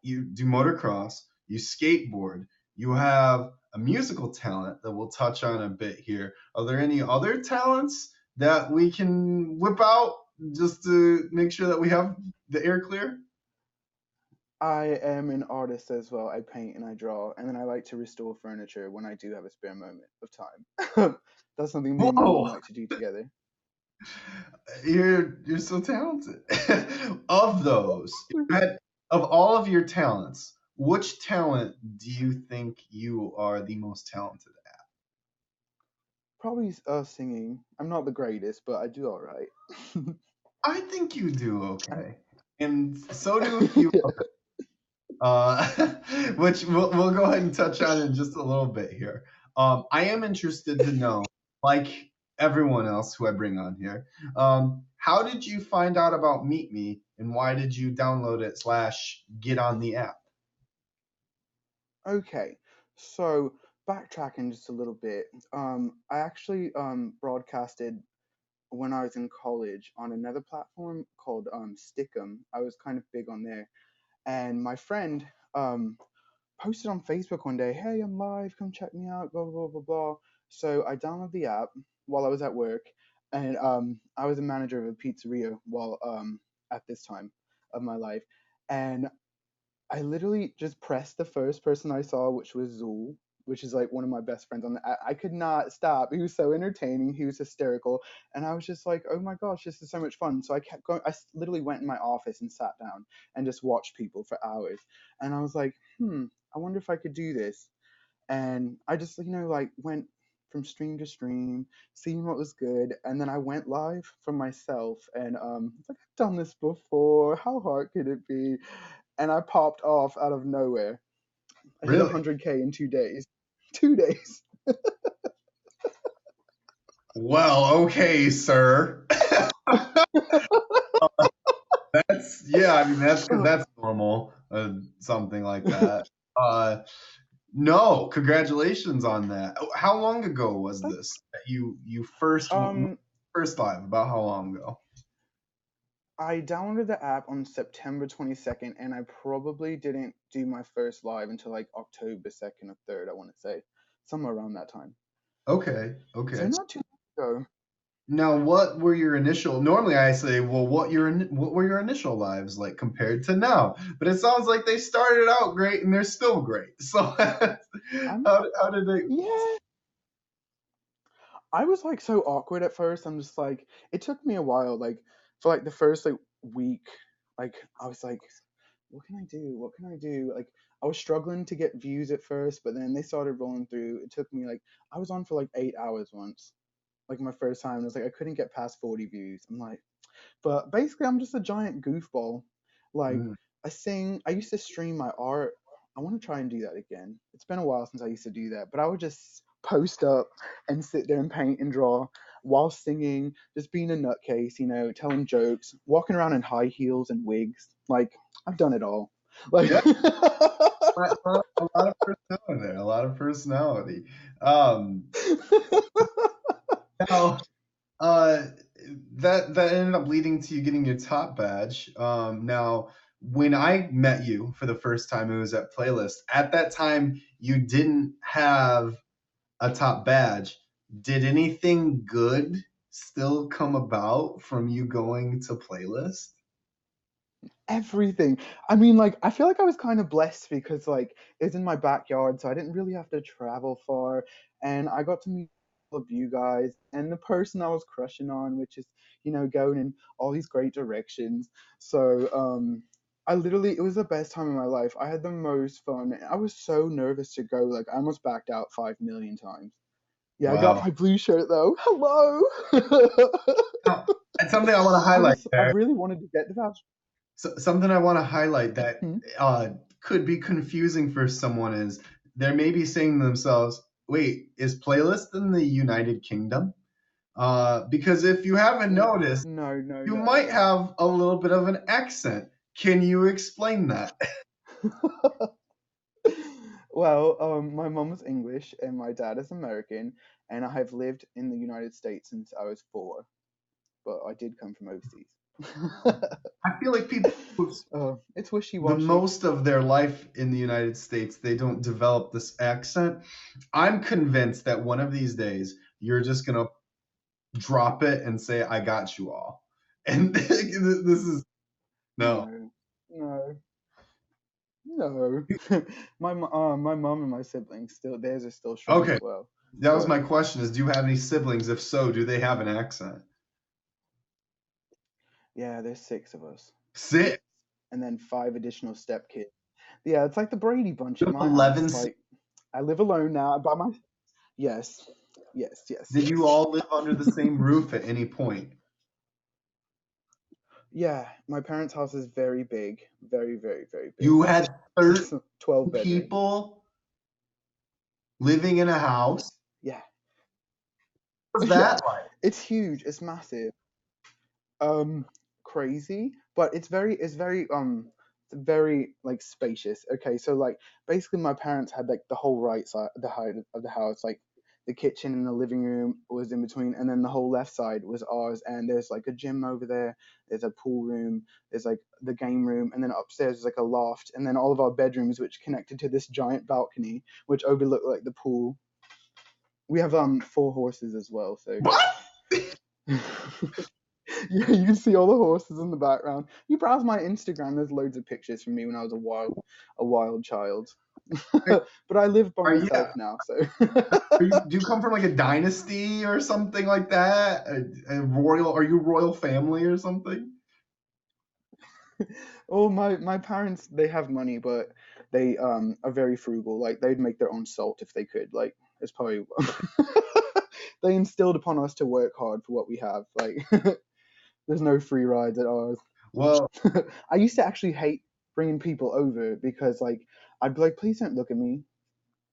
do motocross, you skateboard, you have a musical talent that we'll touch on a bit here. Are there any other talents that we can whip out just to make sure that we have the air clear? I am an artist as well. I paint and I draw, and then I like to restore furniture when I do have a spare moment of time. That's something me and my mom Whoa, like to do together. you're so talented. Of those, of all of your talents, which talent do you think you are the most talented at? Probably singing. I'm not the greatest, but I do all right. I think you do okay, and so do a few Yeah. others. Which we'll go ahead and touch on in just a little bit here. I am interested to know, like everyone else who I bring on here, how did you find out about Meet Me, and why did you download it slash get on the app? Okay, so backtracking just a little bit. I actually broadcasted when I was in college on another platform called Stickum. I was kind of big on there, and my friend um posted on Facebook one day, "Hey, I'm live. Come check me out." Blah blah blah blah. So I downloaded the app while I was at work, and I was a manager of a pizzeria while at this time of my life, and I literally just pressed the first person I saw, which was Zool, which is like one of my best friends on the app. I could not stop. He was so entertaining. He was hysterical. And I was just like, oh my gosh, this is so much fun. So I kept going. Literally went in my office and sat down and just watched people for hours. And I was like, I wonder if I could do this. And I just, like went from stream to stream, seeing what was good. And then I went live for myself. And it's like, I've done this before. How hard could it be? And I popped off out of nowhere. I hit Really? 100K in 2 days. 2 days. Well, okay, sir. That's yeah. I mean, that's normal. Something like that. Uh, No, congratulations on that. How long ago was this that you um, first live? About how long ago? I downloaded the app on September 22nd, and I probably didn't do my first live until like October 2nd or 3rd, I want to say. Somewhere around that time. Okay, So okay. not too long ago. Now, what were your initial? Normally, I say, well, what were your initial lives like compared to now? But it sounds like they started out great and they're still great. So, I'm, how did they? yeah. I was like so awkward at first. I'm just like, it took me a while. Like, for like the first like week, like I was like, what can I do? What can I do? Like I was struggling to get views at first, but then they started rolling through. It took me like I was on for like 8 hours once. Like my first time, it was like I couldn't get past 40 views. I'm like, but basically I'm just a giant goofball. Like Mm, I sing, I used to stream my art. I want to try and do that again. It's been a while since I used to do that, but I would just post up and sit there and paint and draw while singing, just being a nutcase, telling jokes, walking around in high heels and wigs. Like, I've done it all. Like, Yeah, a lot of personality there. A lot of personality. Um, now, uh, that ended up leading to you getting your top badge. Now, when I met you for the first time, it was at Playlist. At that time, you didn't have a top badge. Did anything good still come about from you going to Playlist? everything. I mean, like, I feel like I was kind of blessed because, like, it's in my backyard, so I didn't really have to travel far, and I got to meet all of you guys and the person I was crushing on, which is, going in all these great directions. So, it was the best time of my life. I had the most fun. I was so nervous to go. Like, I almost backed out 5 million times. Yeah, I got Wow. my blue shirt though. Hello. Now, and something I want to highlight I there. really wanted to get the voucher. So, something I want to highlight that Hmm? could be confusing for someone is they may be saying to themselves, wait, is Playlist in the United Kingdom? Because if you haven't noticed, No, no, you no. might have a little bit of an accent. Can you explain that? Well, my mom was English and my dad is American, and I have lived in the United States since I was 4, but I did come from overseas. I feel like people who It's the wishy-washy. most of their life in the United States, they don't develop this accent. I'm convinced that one of these days you're just gonna drop it and say, "I got you all," and this is no. No, no, no. My mom and my siblings theirs are still strong Okay, as well. that was But my question: is do you have any siblings? If so, do they have an accent? yeah, there's 6 of us, Six, and then 5 additional stepkids. Yeah, it's like the Brady Bunch you at have my house. 11. Like, I live alone now by my. Yes, yes, yes, Did you yes. all live under the same roof at any point? Yeah, my parents' house is very big, very, very, very big. You had 13 It's 12 bedrooms. people living in a house. Yeah, What was yeah, that like? it's huge. It's massive. um Crazy, but it's very like spacious. Okay, so like basically my parents had like the whole right side, the height of the house, like the kitchen and the living room was in between, and then the whole left side was ours, and there's like a gym over there, there's a pool room, there's like the game room, and then upstairs is like a loft, and then all of our bedrooms which connected to this giant balcony which overlooked like the pool. We have 4 horses as well, so What? yeah, you can see all the horses in the background. You browse my Instagram, there's loads of pictures from me when I was a wild child. But I live by Are you, myself now, so do you come from like a dynasty or something like that? A royal? Are you royal family or something? oh, my parents, they have money, but they are very frugal. Like, they'd make their own salt if they could. Like, it's probably they instilled upon us to work hard for what we have. Like, there's no free rides at ours. Well, I used to actually hate bringing people over because, like, I'd be like, please don't look at me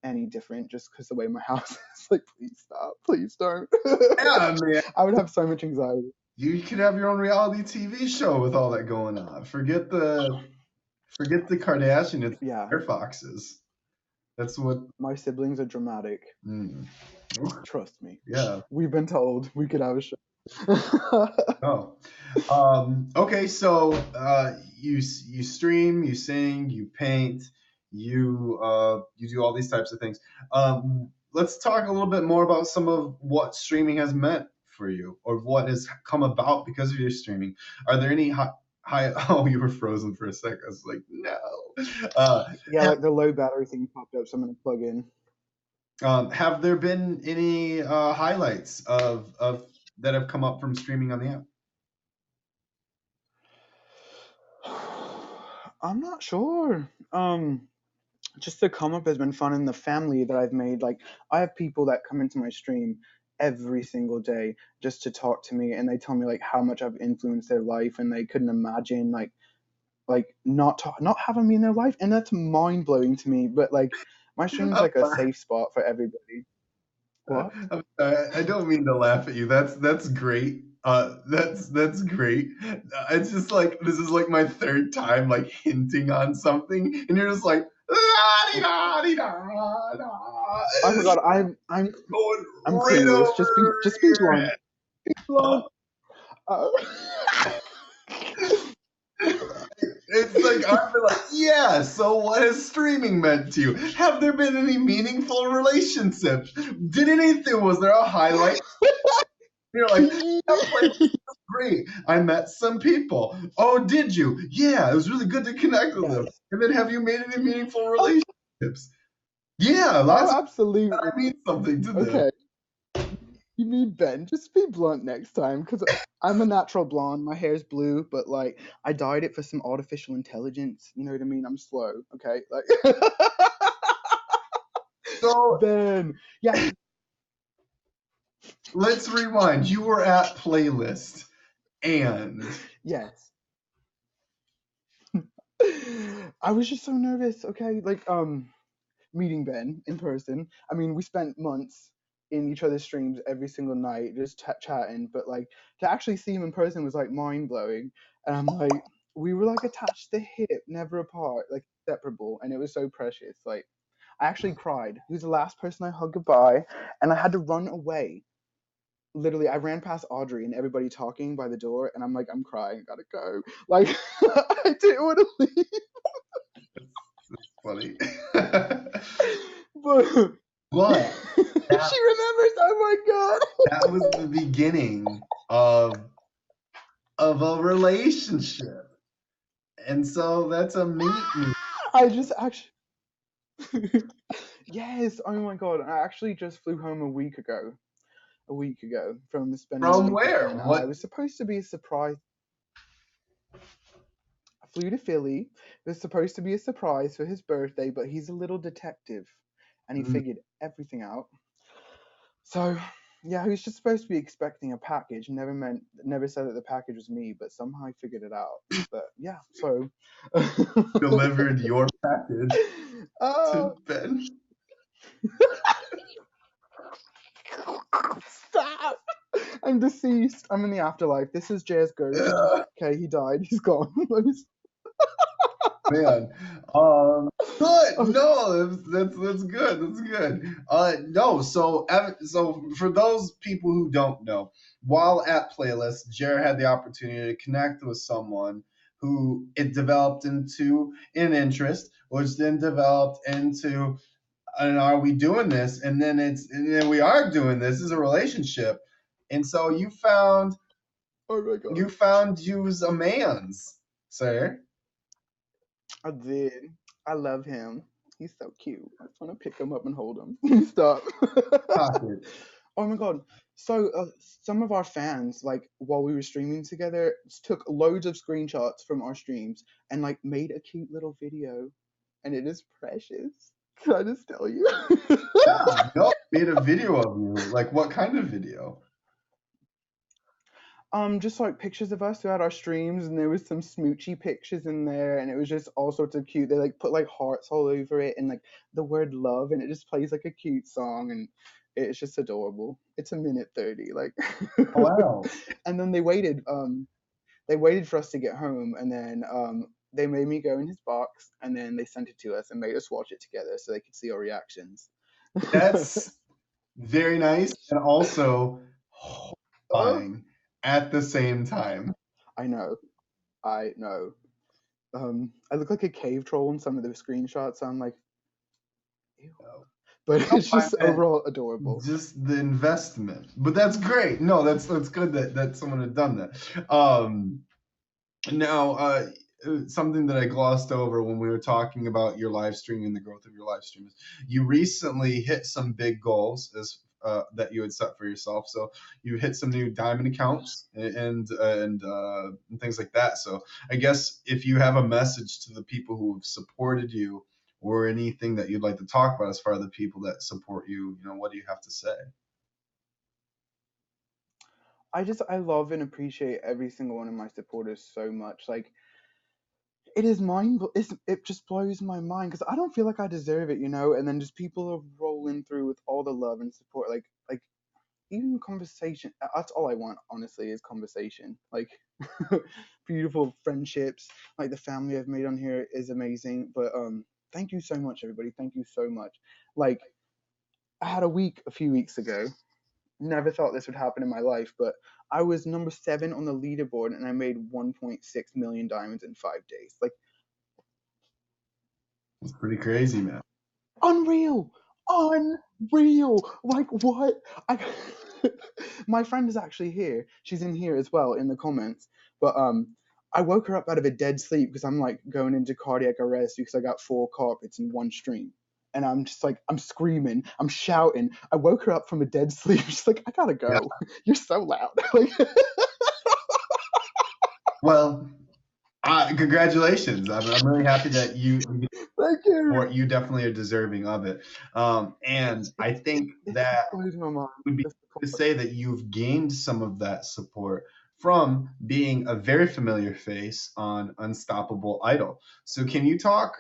any different just because the way my house is. Like, please stop, please don't. yeah, man. I would have so much anxiety. You could have your own reality TV show with all that going on. Forget the Kardashian. It's Yeah, Air Foxes. That's what. my siblings are dramatic. Mm, Trust me. yeah. We've been told we could have a show. Oh. Okay. So you stream, you sing, you paint, you do all these types of things. Let's talk a little bit more about some of what streaming has meant for you, or what has come about because of your streaming. Are there any high? Oh, you were frozen for a sec. I was like, no. Yeah, like the low battery thing popped up, so I'm gonna plug in. Have there been any highlights of that have come up from streaming on the app? I'm not sure. Just the come up has been fun, and the family that I've made. Like, I have people that come into my stream every single day just to talk to me, and they tell me like how much I've influenced their life, and they couldn't imagine not having me in their life, and that's mind blowing to me. But like, my stream's like a safe spot for everybody. What? I'm sorry, I don't mean to laugh at you. That's great. That's great. It's just like this is like my third time like hinting on something, and you're just like la-di-da-di-da-da. I It's forgot. I'm going I'm right clueless. over Just be your blunt. head. Be blunt. Uh, It's like I've been like, yeah. So what has streaming meant to you? Have there been any meaningful relationships? Did anything? Was there a highlight? You're like, that playlist was great. I met some people. Oh, did you? Yeah, it was really good to connect with them. yes. And then have you made any meaningful Oh, relationships? Yeah, lots of absolutely. I mean something to them. Okay. You mean Ben? Just be blunt next time, because I'm a natural blonde. My hair's blue, but like I dyed it for some artificial intelligence. You know what I mean? I'm slow. Okay. Like So Ben. Yeah. let's rewind. You were at playlist and Yes. I was just so nervous. Okay. Like meeting Ben in person. I mean, we spent months in each other's streams every single night just chatting, but like to actually see him in person was like mind blowing. And I'm like, we were like attached to the hip, never apart, like inseparable, and it was so precious. Like I actually cried. He was the last person I hugged goodbye, and I had to run away. Literally, I ran past Audrey and everybody talking by the door, and I'm like, I'm crying, I gotta go. Like I didn't want to leave, funny. but But that she remembers. Oh my god. that was the beginning of a relationship. And so that's a meet. I just actually. Yes. Oh my god. I actually just flew home a week ago. A week ago from spending a From week with where? Ben. What? It was supposed to be a surprise. I flew to Philly. It was supposed to be a surprise for his birthday, but he's a little detective, and he Mm, figured everything out. So, yeah, he was just supposed to be expecting a package. Never said that the package was me, but somehow he figured it out. But yeah, so. delivered your package uh, to Ben. Stop! I'm deceased. I'm in the afterlife. This is Jay's ghost. Okay, he died. He's gone. Man, good. Oh, No, that's good. That's good. No. So for those people who don't know, while at playlist, Jared had the opportunity to connect with someone who it developed into an interest, which then developed into and are we doing this? And then we are doing this as a relationship. And so oh my god. you found you's a man's, sir. I did. I love him. He's so cute. I just want to pick him up and hold him. Stop. Pocket. Oh my god. So some of our fans, like while we were streaming together, took loads of screenshots from our streams and like made a cute little video, and it is precious. Can I just tell you? Yeah, no, made a video of you. Like what kind of video? Just like pictures of us throughout our streams, and there was some smoochy pictures in there, and it was just all sorts of cute. They like put like hearts all over it, and like the word love, and it just plays like a cute song, and it's just adorable. It's a minute 30, like. Wow. And then they waited for us to get home, and then they made me go in his box, and then they sent it to us and made us watch it together so they could see our reactions. That's very nice and also Oh, horrifying at the same time. I know, I know. I look like a cave troll in some of the screenshots. So I'm like, ew. But No, it's I just meant overall adorable. just the investment. But that's great. No, that's good that someone had done that. Now, something that I glossed over when we were talking about your live stream and the growth of your live stream is you recently hit some big goals as that you had set for yourself. So you hit some new diamond accounts and things like that. So I guess if you have a message to the people who have supported you or anything that you'd like to talk about as far as the people that support you, what do you have to say? I love and appreciate every single one of my supporters so much. Like it is it just blows my mind because I don't feel like I deserve it, you know. And then just people are rolling through with all the love and support, like even conversation. That's all I want, honestly, is conversation. Like beautiful friendships, like the family I've made on here is amazing. But thank you so much, everybody. Thank you so much. Like I had a week a few weeks ago. Never thought this would happen in my life, but I was number 7 on the leaderboard and I made 1.6 million diamonds in 5 days. Like It's pretty crazy, man. unreal, unreal. Like what? I my friend is actually here. She's in here as well in the comments. But I woke her up out of a dead sleep because I'm like going into cardiac arrest because I got 4 carpets in one stream. And I'm just like, I'm screaming, I'm shouting. I woke her up from a dead sleep. She's like, I gotta Yeah. go. You're so loud. Like, Well, congratulations. I'm really happy that you thank you. you definitely are deserving of it. And I think It that blows my mind. would be The to support. say that you've gained some of that support from being a very familiar face on Unstoppable Idol. So can you talk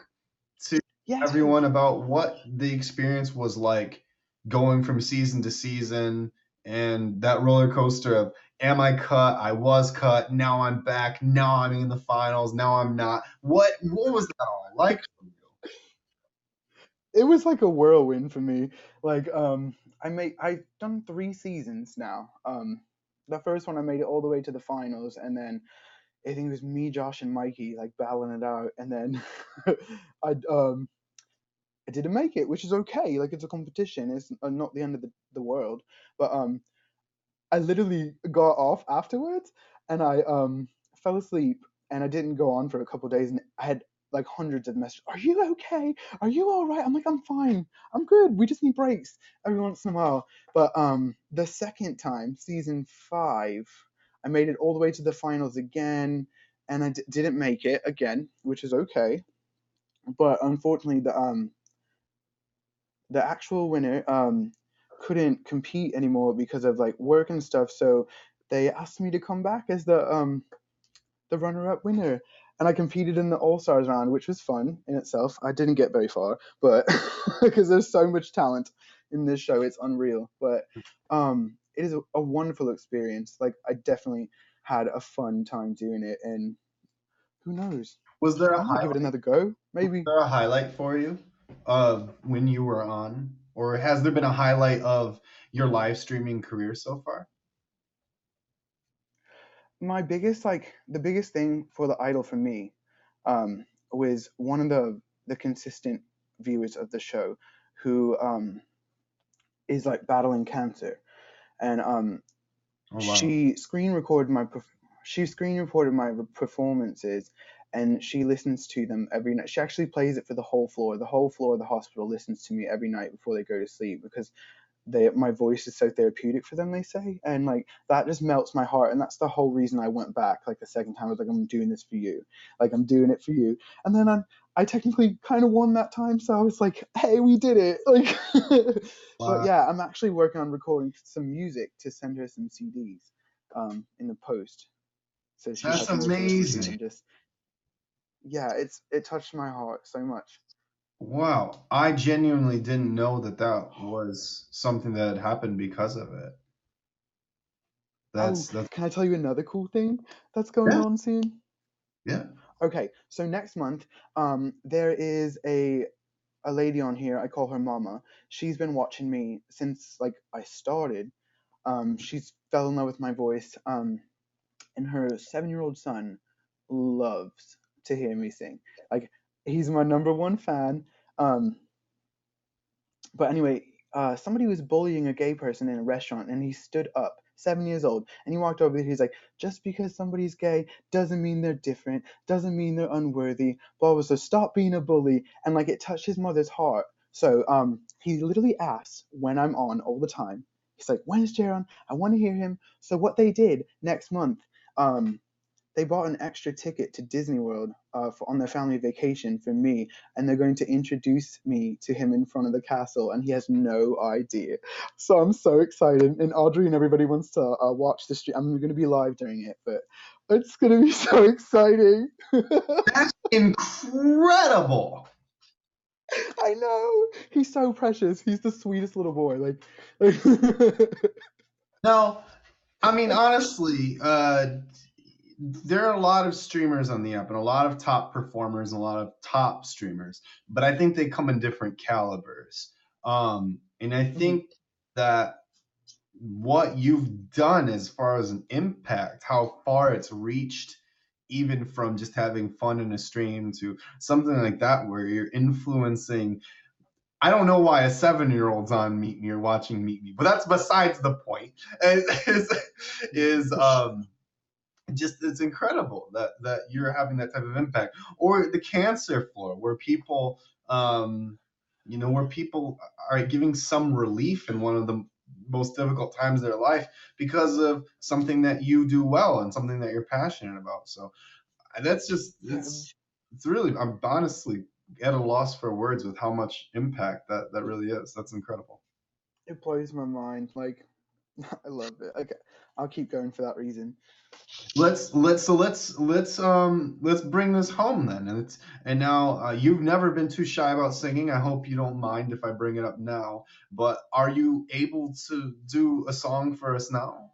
to Yes. everyone about what the experience was like going from season to season and that roller coaster of am I cut? I was cut. Now I'm back. Now I'm in the finals. Now I'm not. What was that all like for you? It was like a whirlwind for me. Like I've done 3 seasons now. The first one I made it all the way to the finals, and then I think it was me, Josh, and Mikey like battling it out, and then I I didn't make it, which is okay. Like it's a competition. It's not the end of the world. But I literally got off afterwards, and I fell asleep, and I didn't go on for a couple of days, and I had like hundreds of messages. Are you okay? Are you all right? I'm like, I'm fine. I'm good. We just need breaks every once in a while. But the second time, season 5, I made it all the way to the finals again, and I didn't make it again, which is okay. But unfortunately, the actual winner couldn't compete anymore because of like work and stuff. So they asked me to come back as the runner-up winner, and I competed in the All Stars round, which was fun in itself. I didn't get very far, but because there's so much talent in this show, it's unreal. But it is a wonderful experience. Like I definitely had a fun time doing it, and who knows? Was there a I might give it another go. Maybe. there a highlight for you of when you were on, or has there been a highlight of your live streaming career so far? My biggest the biggest thing for the idol for me was one of the consistent viewers of the show who is like battling cancer, and Oh wow! she screen recorded my performances, and she listens to them every night. She actually plays it for the whole floor. The whole floor of the hospital listens to me every night before they go to sleep because my voice is so therapeutic for them, they say, and like that just melts my heart. And that's the whole reason I went back like the second time. I was like, I'm doing this for you, like I'm doing it for you. And then I technically kind of won that time, so I was like, hey, we did it, like. But Wow, yeah, I'm actually working on recording some music to send her some CDs in the post, so she that's has more to listen to, amazing! and just yeah, it touched my heart so much. Wow, I genuinely didn't know that that was something that had happened because of it. Oh, That's can I tell you another cool thing that's going yeah, on soon? yeah. Okay, so next month, there is a lady on here. I call her Mama. She's been watching me since like I started. She's fell in love with my voice. And her 7-year-old son loves to hear me sing. Like he's my number one fan. Um, but anyway, somebody was bullying a gay person in a restaurant, and he stood up, 7 years old, and he walked over there. He's like, just because somebody's gay doesn't mean they're different, doesn't mean they're unworthy, blah blah. So stop being a bully. And like it touched his mother's heart. So he literally asks when I'm on all the time. He's like, when's Jaron? I want to hear him. So what they did next month, um, they bought an extra ticket to Disney World on their family vacation for me, and they're going to introduce me to him in front of the castle, and he has no idea. So I'm so excited, and Audrey and everybody wants to watch the stream. I'm going to be live during it, but It's gonna be so exciting. That's incredible. I know. He's so precious. He's the sweetest little boy. Like No, I mean honestly, there are a lot of streamers on the app and a lot of top performers and a lot of top streamers, but I think they come in different calibers. And I think that what you've done as far as an impact, how far it's reached, even from just having fun in a stream to something like that, where you're influencing. I don't know why a 7-year-old's on Meet Me or watching Meet Me, but that's besides the point. Is just it's incredible that you're having that type of impact. Or the cancer floor, where people where people are giving some relief in one of the most difficult times of their life because of something that you do well and something that you're passionate about. So that's just it's really, I'm honestly at a loss for words with how much impact that really is. That's incredible. it blows my mind. Like I love it. Okay, I'll keep going for that reason. Let's bring this home then. And now you've never been too shy about singing. I hope you don't mind if I bring it up now. But are you able to do a song for us now?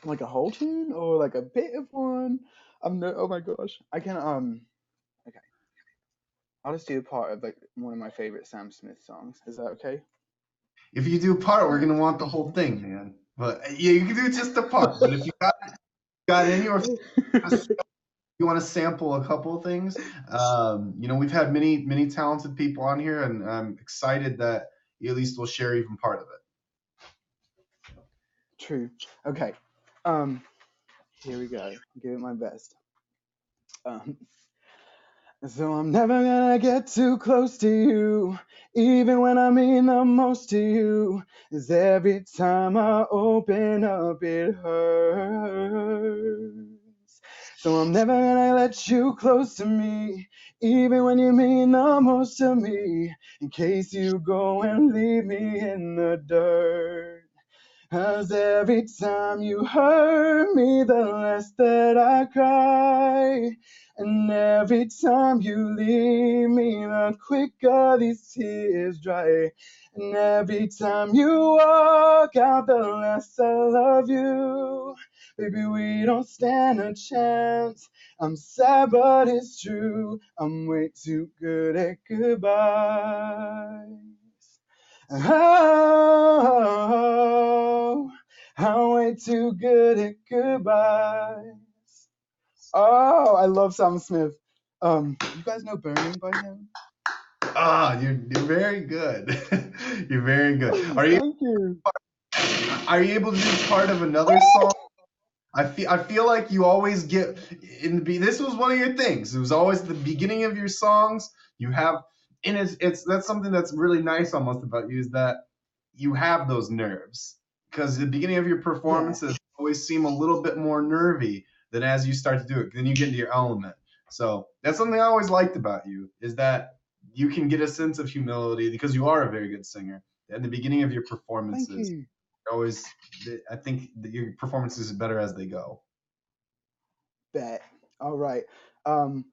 Like a whole tune or like a bit of one? Oh my gosh. I can okay. I'll just do a part of like one of my favorite Sam Smith songs. Is that okay? If you do a part, we're gonna want the whole thing, man. But yeah, you can do just a part. But if you got any, or you want to sample a couple of things, we've had many talented people on here, and I'm excited that you at least will share even part of it. True. Okay. Here we go. I'll give it my best. So I'm never gonna get too close to you, even when I mean the most to you. 'Cause every time I open up, it hurts. So I'm never gonna let you close to me, even when you mean the most to me. In case you go and leave me in the dirt. 'Cause every time you hurt me, the less that I cry. And every time you leave me, the quicker these tears dry. And every time you walk out, the less I love you. Baby, we don't stand a chance. I'm sad, but it's true. I'm way too good at goodbyes. Oh, I'm way too good at goodbyes. Oh, I love Sam Smith. You guys know Burning by him? Ah, you're very good. You're very good. Thank you. Are you able to do part of another song? I feel like you always get this was one of your things. It was always the beginning of your songs. You have, and it's that's something that's really nice almost about you, is that you have those nerves, because the beginning of your performances always seem a little bit more nervy than as you start to do it. Then you get into your element. So that's something I always liked about you, is that you can get a sense of humility because you are a very good singer. At the beginning of your performances, Thank you. always, I think that your performances are better as they go. Bet. All right. I'll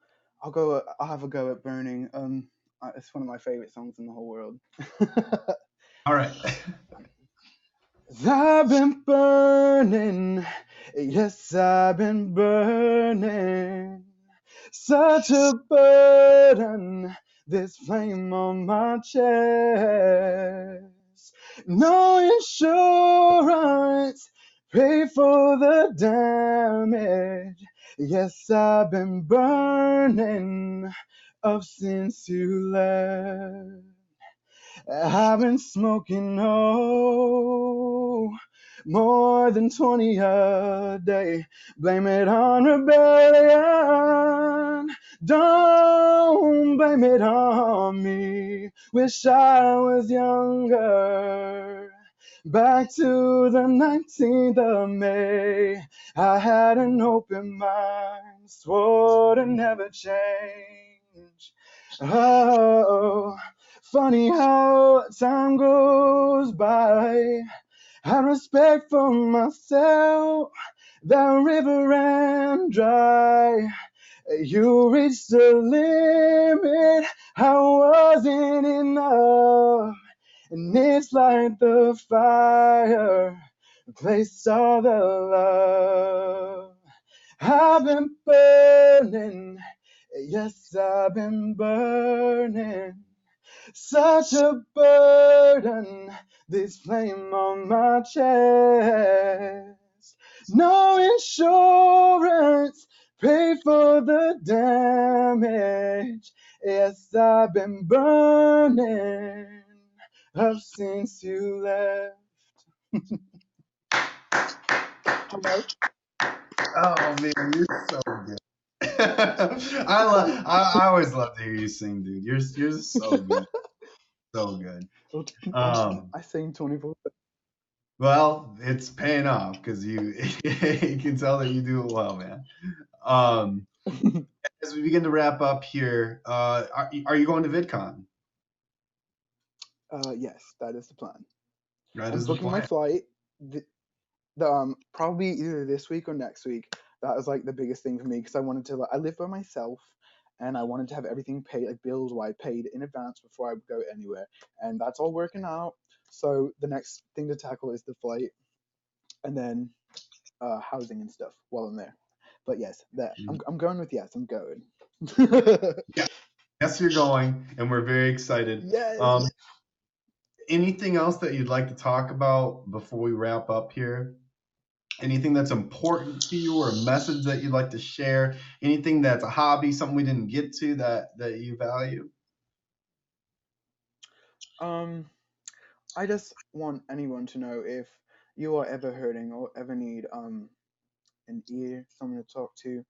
have a go at Burning. It's one of my favorite songs in the whole world. All right. I've been burning, yes, I've been burning. Such a burden, this flame on my chest. No insurance, pay for the damage. Yes, I've been burning up since you left. I've been smoking, more than 20 a day. Blame it on rebellion. Don't blame it on me. Wish I was younger. Back to the 19th of May. I had an open mind, swore to never change. Oh, funny how time goes by. Had respect for myself, that river ran dry. You reached the limit, I wasn't enough. And it's like the fire placed all the love. I've been burning, yes, I've been burning. Such a burden, this flame on my chest. No insurance, pay for the damage. Yes, I've been burning up since you left. Hello? Oh man, you're so good. I always love to hear you sing, dude. You're so good, so good. I sing 24. Well, it's paying off because you you can tell that you do it well, man. Um, as we begin to wrap up here, are you going to VidCon? Yes, that is the plan. That I'm is the booking my plan. flight. Probably either this week or next week. That was like the biggest thing for me because I wanted to. I live by myself, and I wanted to have everything paid, like bills wise, paid in advance before I would go anywhere, and that's all working out. So the next thing to tackle is the flight, and then housing and stuff while I'm there. But yes, that I'm going with yes. I'm going. Yeah, yes, you're going, and we're very excited. Yes. Anything else that you'd like to talk about before we wrap up here? Anything that's important to you or a message that you'd like to share? Anything that's a hobby, something we didn't get to that you value? I just want anyone to know if you are ever hurting or ever need an ear, someone to talk to,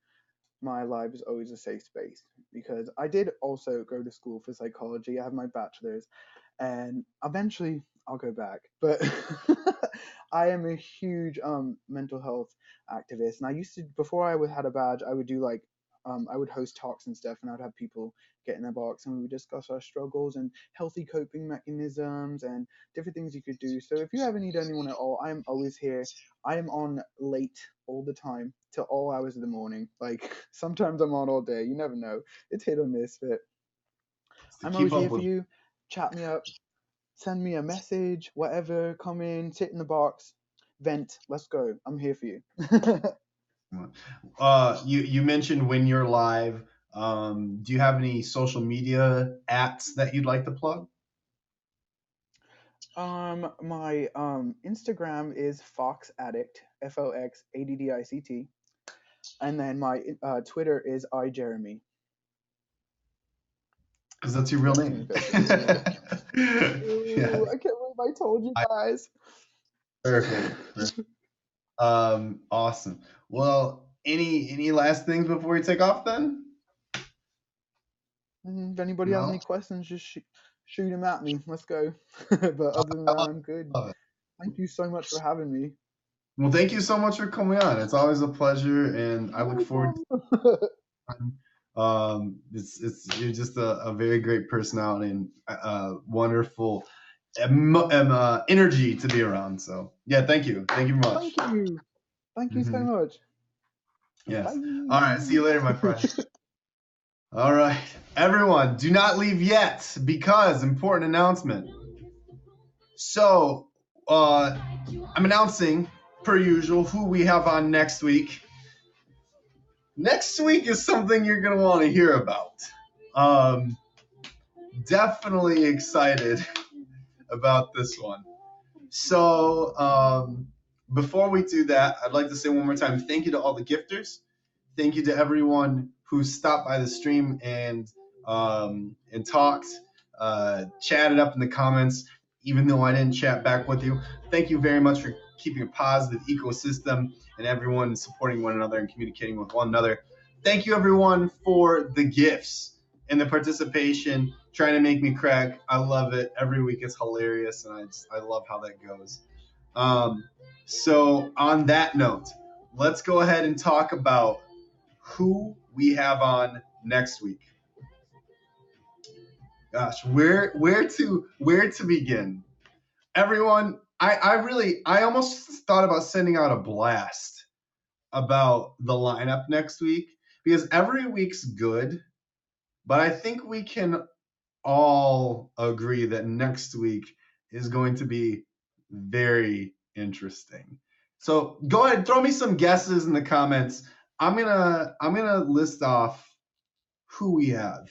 my life is always a safe space because I did also go to school for psychology. I have my bachelor's, and eventually I'll go back. But I am a huge mental health activist, and I used to before had a badge, I would do like I would host talks and stuff, and I'd have people get in their box, and we would discuss our struggles and healthy coping mechanisms and different things you could do. So if you ever need anyone at all, I'm always here. I am on late all the time till all hours of the morning. Like sometimes I'm on all day. You never know. It's hit or miss, but To I'm keep always up here for with. you. Chat me up, send me a message, whatever. Come in, sit in the box, vent. Let's go. I'm here for you. You mentioned when you're live. Do you have any social media apps that you'd like to plug? My Instagram is Fox Addict, FOXADDICT, and then my Twitter is iJeremy. Because that's your real That's name. me officially. Yeah, Ooh, I can't believe I told you guys. perfect. Awesome. Well, any last things before we take off then? If anybody has No. any questions, just shoot them at me. Let's go. But other than I that, love I'm good. it. Thank you so much for having me. Well, thank you so much for coming on. It's always a pleasure, and I look No forward problem. to time. It's you're just a very great personality and wonderful energy to be around. So yeah, thank you very much. Thank you. Thank you so Hmm. much. Yes. All right. See you later, my Bye. friend. All right, everyone, do not leave yet because important announcement. So, I'm announcing, per usual, who we have on next week. Next week is something you're going to want to hear about. Um, Definitely excited about this one. So, before we do that, I'd like to say one more time thank you to all the gifters. Thank you to everyone who stopped by the stream and talked, chatted up in the comments, even though I didn't chat back with you. Thank you very much for keeping a positive ecosystem and everyone supporting one another and communicating with one another. Thank you, everyone, for the gifts and the participation, trying to make me crack. I love it. Every week it's hilarious, and I love how that goes. So, on that note, let's go ahead and talk about who we have on next week. Gosh, where to begin? Everyone, I almost thought about sending out a blast about the lineup next week because every week's good, but I think we can all agree that next week is going to be very interesting. So go ahead, throw me some guesses in the comments. I'm gonna list off who we have.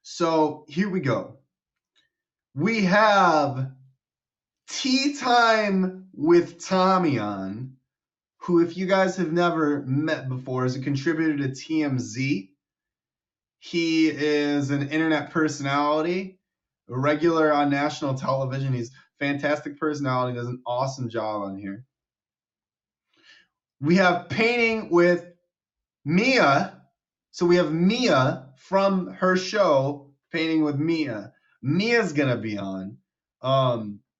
So here we go. We have Tea Time with Tommy on, who, if you guys have never met before, is a contributor to TMZ. He is an internet personality, a regular on national television. He's a fantastic personality, does an awesome job on here. We have Painting with Mia. So we have Mia from her show, Painting with Mia. Mia's going to be on.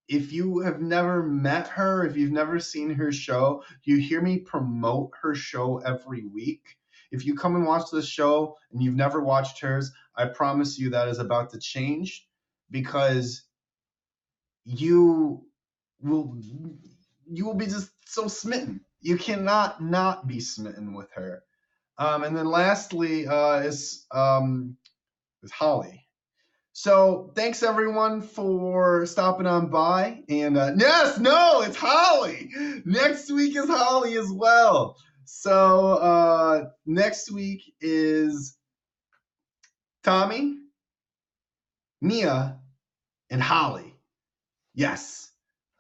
If you have never met her, if you've never seen her show, you hear me promote her show every week. If you come and watch this show and you've never watched hers, I promise you that is about to change because you will be just so smitten. You cannot not be smitten with her. And then lastly is Holly. So thanks everyone for stopping on by. And it's Holly. Next week is Holly as well. So next week is Tommy, Mia, and Holly. Yes.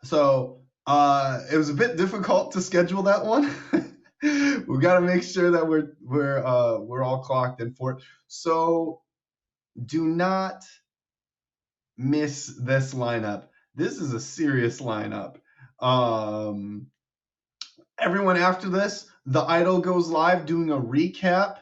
So it was a bit difficult to schedule that one. We got to make sure that we're all clocked in for it. So do not miss this lineup. This is a serious lineup. Everyone after this, The Idol goes live doing a recap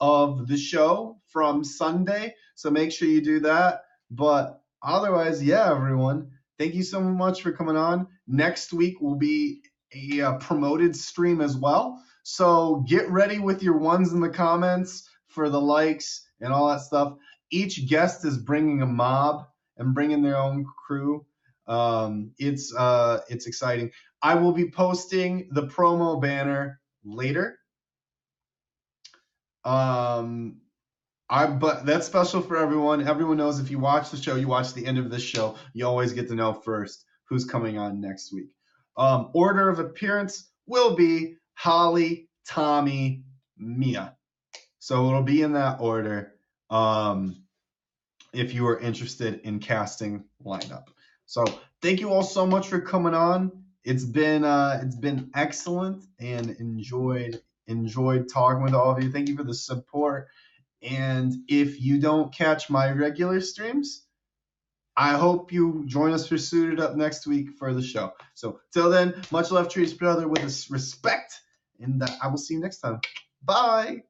of the show from Sunday. So make sure you do that. But otherwise, yeah, everyone, thank you so much for coming on. Next week will be a promoted stream as well. So get ready with your ones in the comments for the likes and all that stuff. Each guest is bringing a mob and bringing their own crew. It's exciting. I will be posting the promo banner later. But that's special for everyone. Everyone knows if you watch the show, you watch the end of this show, you always get to know first who's coming on next week. Order of appearance will be Holly, Tommy, Mia. So it'll be in that order. If you are interested in casting lineup. So thank you all so much for coming on. It's been excellent and enjoyed talking with all of you. Thank you for the support. And if you don't catch my regular streams, I hope you join us for Suited Up next week for the show. So till then, much love, treat each other with respect, and I will see you next time. Bye.